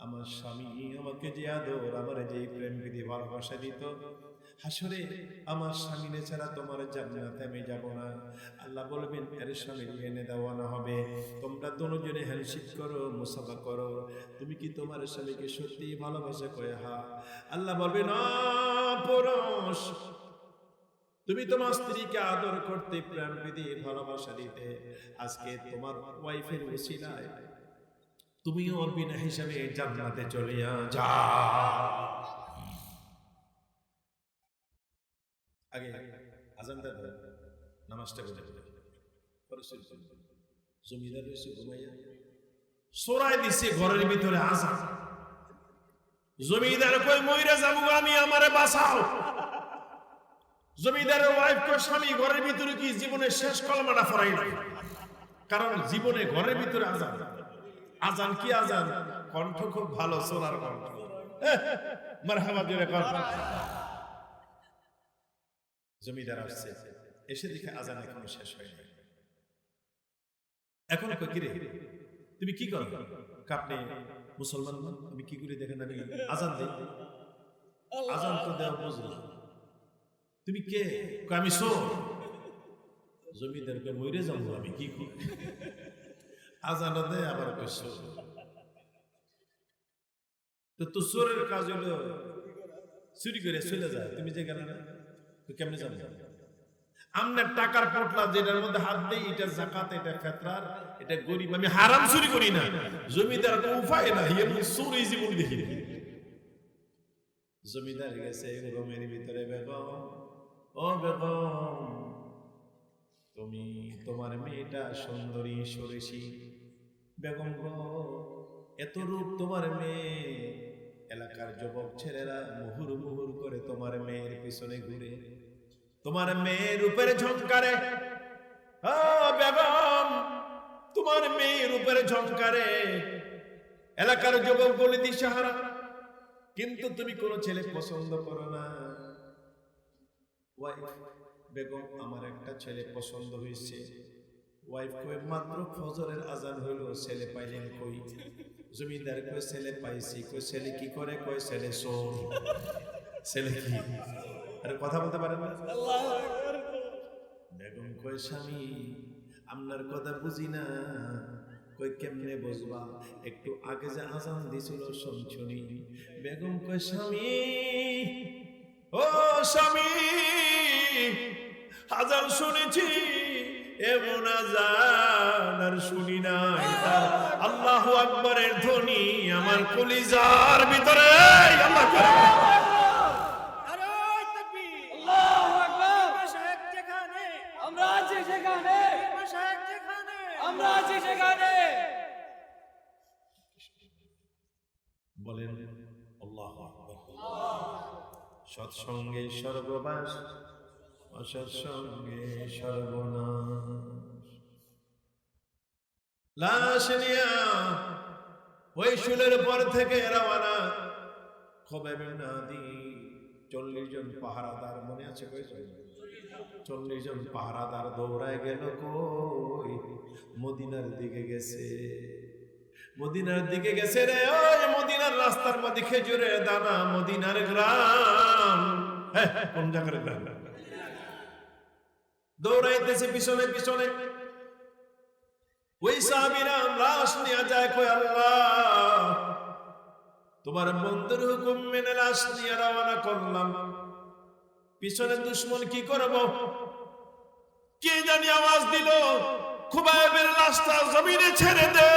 S1: আমার স্বামী আমাকে যে আদর, আমার যে প্রেম বিধি ভালোবাসা দিত, হাসরে আমার স্বামীনে ছাড়া তোমার জান্নাতে আমি যাব না। আল্লাহ বলবেন এর স্বামী এনে দেওয়ানো হবে। তোমরা দুজনে হ্যান্ডশেক করো, মুসাফা করো। তুমি কি তোমার স্বামীকে সত্যি ভালোবাসা? কয় হ্যাঁ। আল্লাহ বলবেন না পুরুষ, তুমি তোমার স্ত্রীকে আদর করতে, প্রেম বিধি ভালোবাসা দিতে, আজকে তোমার ওয়াইফের উসিলায় তুমিও বিনা হিসাবে জান্নাতে চলে যাও। আগে আজানটা দেন, নামাজটা করে জমিদার রয়েছে ঘুমাইয়া সরাই দিছে ঘরের ভিতরে আজান। জমিদার কই মইরা যাবো আমি, আমারে বাঁচাও। জমিদারের ওয়াইফ কো স্বামী ঘরের ভিতরে কি জীবনের শেষ কলমাটা ফরাই নাই, কারণ জীবনে ঘরের ভিতরে আজান। আজান কি আজান? কণ্ঠ খুব ভালো, সোনার কণ্ঠ। মারহাবা জোরে কণ্ঠ। জমিদার আসছে, এসে দেখে আজান এখনো শেষ হয় নাই। এখন কই কিরে তুমি কি করো? আপনি মুসলমান না? আমি কি করে দেখেন আমি আজান দেই? আজান তো দেওয়া বুঝলাম, তুমি কে? আমি চোর। জমিদারকে মইরে যাবো আমি, কি করি? আজান দেয় আবার চোর। তো চোরের কাজ হলো চুরি করে চলে যায়, তুমি যে গেলে না কেমনে যাবে? আপনার টাকার পোটলা যেটার মধ্যে হাত দেই, এটা যাকাত, এটা ফিতরার, এটা গরিব। আমি হারাম চুরি করি না। জমিদার তো উপায় না, আমি চোরই জীবন দেখি। জমিদার গেছে রুমের ভিতরে, বেগম ও বেগম তুমি তোমার মেয়েটা সুন্দরী সরেসী। বেগম গো এত রূপ তোমার মেয়ে, এলাকার যুবক ছেলেরা মুহুর মুহুর করে তোমার মেয়ের পিছনে ঘুরে, তোমার মেয়ের রূপের ঝংকারে। ও বেগম তোমার মেয়ের রূপের ঝংকারে এলাকার যুবক বলে দিশাহারা, কিন্তু তুমি কোন ছেলে পছন্দ করো না। ওয়াইফ বেগম আমার একটা ছেলে পছন্দ হয়েছে। ওয়াইফ কই মাত্র ফজরের আজান হইল, ছেলে পাইলেন কই? জমিদার কই ছেলে পাইছি। কই ছেলে কি করে? কই ছেলে চোর। ছেলে কি? আরে কথা বলতে পারেন না। বেগম কই স্বামী আপনার কথা বুঝি না। কই কেমনে বুঝবা? একটু আগে যে আজান দিছিল শুনি। বেগম কই স্বামী ও স্বামী আজান শুনেছি, এমন আজান আর শুনি না। এটা আল্লাহু আকবারের ধ্বনি আমার কলিজার ভিতরে। আল্লাহ করে বলেন আল্লাহু আকবার। সৎসঙ্গে সর্ববাস, অসৎসঙ্গে সর্বনাশ। লাশ নিয়া ওই শুলের পর থেকে রওয়ানা খোবাইব ইবনে আদি। 40 জন পাহারাদার, মনে আছে কয়জন? 40 জন পাহারাদার দৌড়ায় গেল কই? মদিনার দিকে গেছে। মদিনার দিকে গেছে রে। ওই মদিনার রাস্তার মধ্যে খেজুরের দানা, মদিনার গ্রাম। কোন জায়গার গ্রাম? দৌড়াইতেছে পিছনে পিছনে। ওই সাহাবীরা লাশ নিয়ে যায় কই আল্লাহ তোমার বন্ধুর হুকুম মেনে লাশ নিয়ে রওনা করলাম, পিছনে দুশমন কি করব? কে জানি আওয়াজ দিল খুবাইবের লাশটা জমিনে ছেড়ে দে।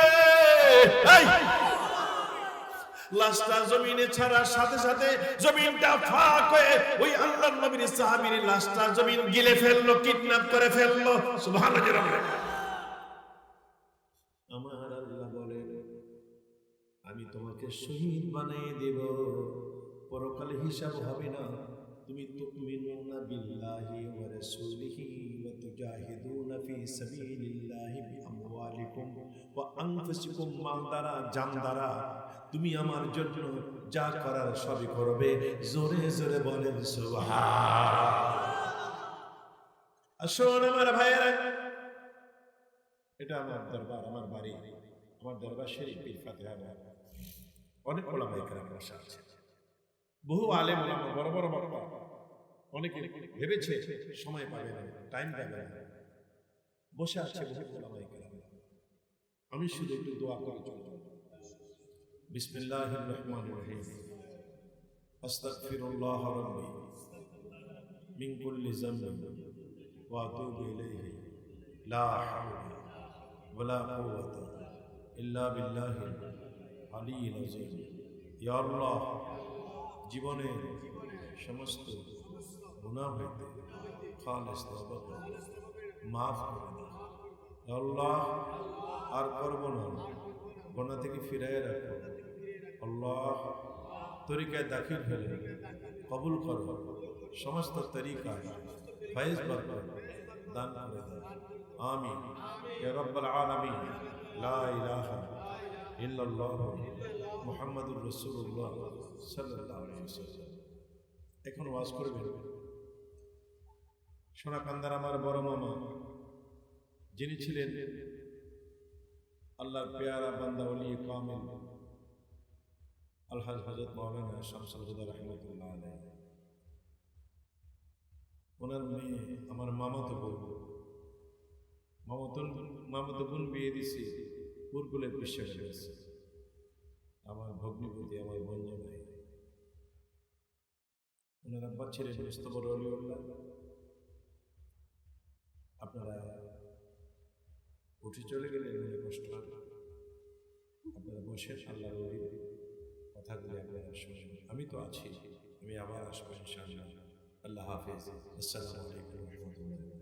S1: লাশটা জমিনে ছাড়ার সাথে সাথে জমিনটা ফাঁক হয়ে ওই আল্লাহর নবীর সাহাবীর লাশটা জমিন গিলে ফেললো, কিডন্যাপ করে ফেললো। সুবহানাল্লাহ। আমার আল্লাহ বলেন, আমি তোমাকে শহীদ বানিয়ে দেব, পরকালে হিসাব হবে না। তুমি তুমিনুনা বিল্লাহি ওয়া রাসূলিহি ওয়া তুজাহিদুনা ফি সাবিলিল্লাহি বিআমওয়ালিকুম ওয়া আনফুসিকুম, মাল দ্বারা, জান দ্বারা তুমি আমার জন্য যা করার সবই করবে। জোরে জোরে বলেন সুবহানাল্লাহ। আসুন আমার ভাইয়েরা, এটা আমার দরবার, আমার বাড়ি, আমার দরবার শরীফ পীর ফাতেহা বাবা। অনেক ওলামায়ে কেরাম বসা আছে, বহু আলেম ওলামা, বড় বড় বক্তা। অনেকে ভেবেছে সময় পাবে না, টাইম পাবে না, বসে আছে বহু ওলামায়ে কেরাম। আমি শুধু একটু দোয়া করে চলব। বিসমিল্লাহির রহমানির রহিম। আস্তাগফিরুল্লাহ রাব্বি মিন কুল্লি যামবিন ওয়া আতুবু ইলাইহি লা হাওলা ওয়ালা কুওয়াতা ইল্লা বিল্লাহিল আলিয়্যিল আযীম। ইয়া আল্লাহ, জীবনের সমস্ত গুনাহ হইতে খালেস তওবা করে মাফ করে দাও। ইয়া আল্লাহ, আর করব না, গুনাহ থেকে ফিরায় রাখো। আল্লাহ, তরিকায় দাখিল হলে কবুল করো, সমস্ত তরিকায় ফয়েজ বরকত দান করে দাও। আমিন ইয়া রাব্বাল আলামিন। লা ইলাহা ইল্লাল্লাহ মুহাম্মাদুর রাসূলুল্লাহ সাল্লাল্লাহু আলাইহি ওয়াসাল্লাম। এখন ওয়াজ করবেন সোনাকান্দার আমার বড় মামা, যিনি ছিলেন আল্লাহর পেয়ারা বান্দা ওলি কামিল আলহাজ হযরত মাওলানা শামসুল হুদা রাহমাতুল্লাহ আলাইহি। ওনার মেয়ে আমার মামাতো বোন, মামাতো বোন বিয়ে দিছি পুরকুলের বিশ্বাস গেছে। আমার ভগ্নিপতি, আমার বন্ধু ভাই, ওনার আব্বা ছিলেন মুস্তফর অলিউল্লাহ। আপনারা উঠে চলে গেলে মনে কষ্ট হবে, আপনারা বসে আল্লাহর ওলির কথাগুলি আপনারা শুনুন। আমি তো আছি, আমি আবার আসবো ইনশাআল্লাহ। আল্লাহ হাফেজ। আসসালামু আলাইকুম ওয়া রাহমাতুল্লাহ।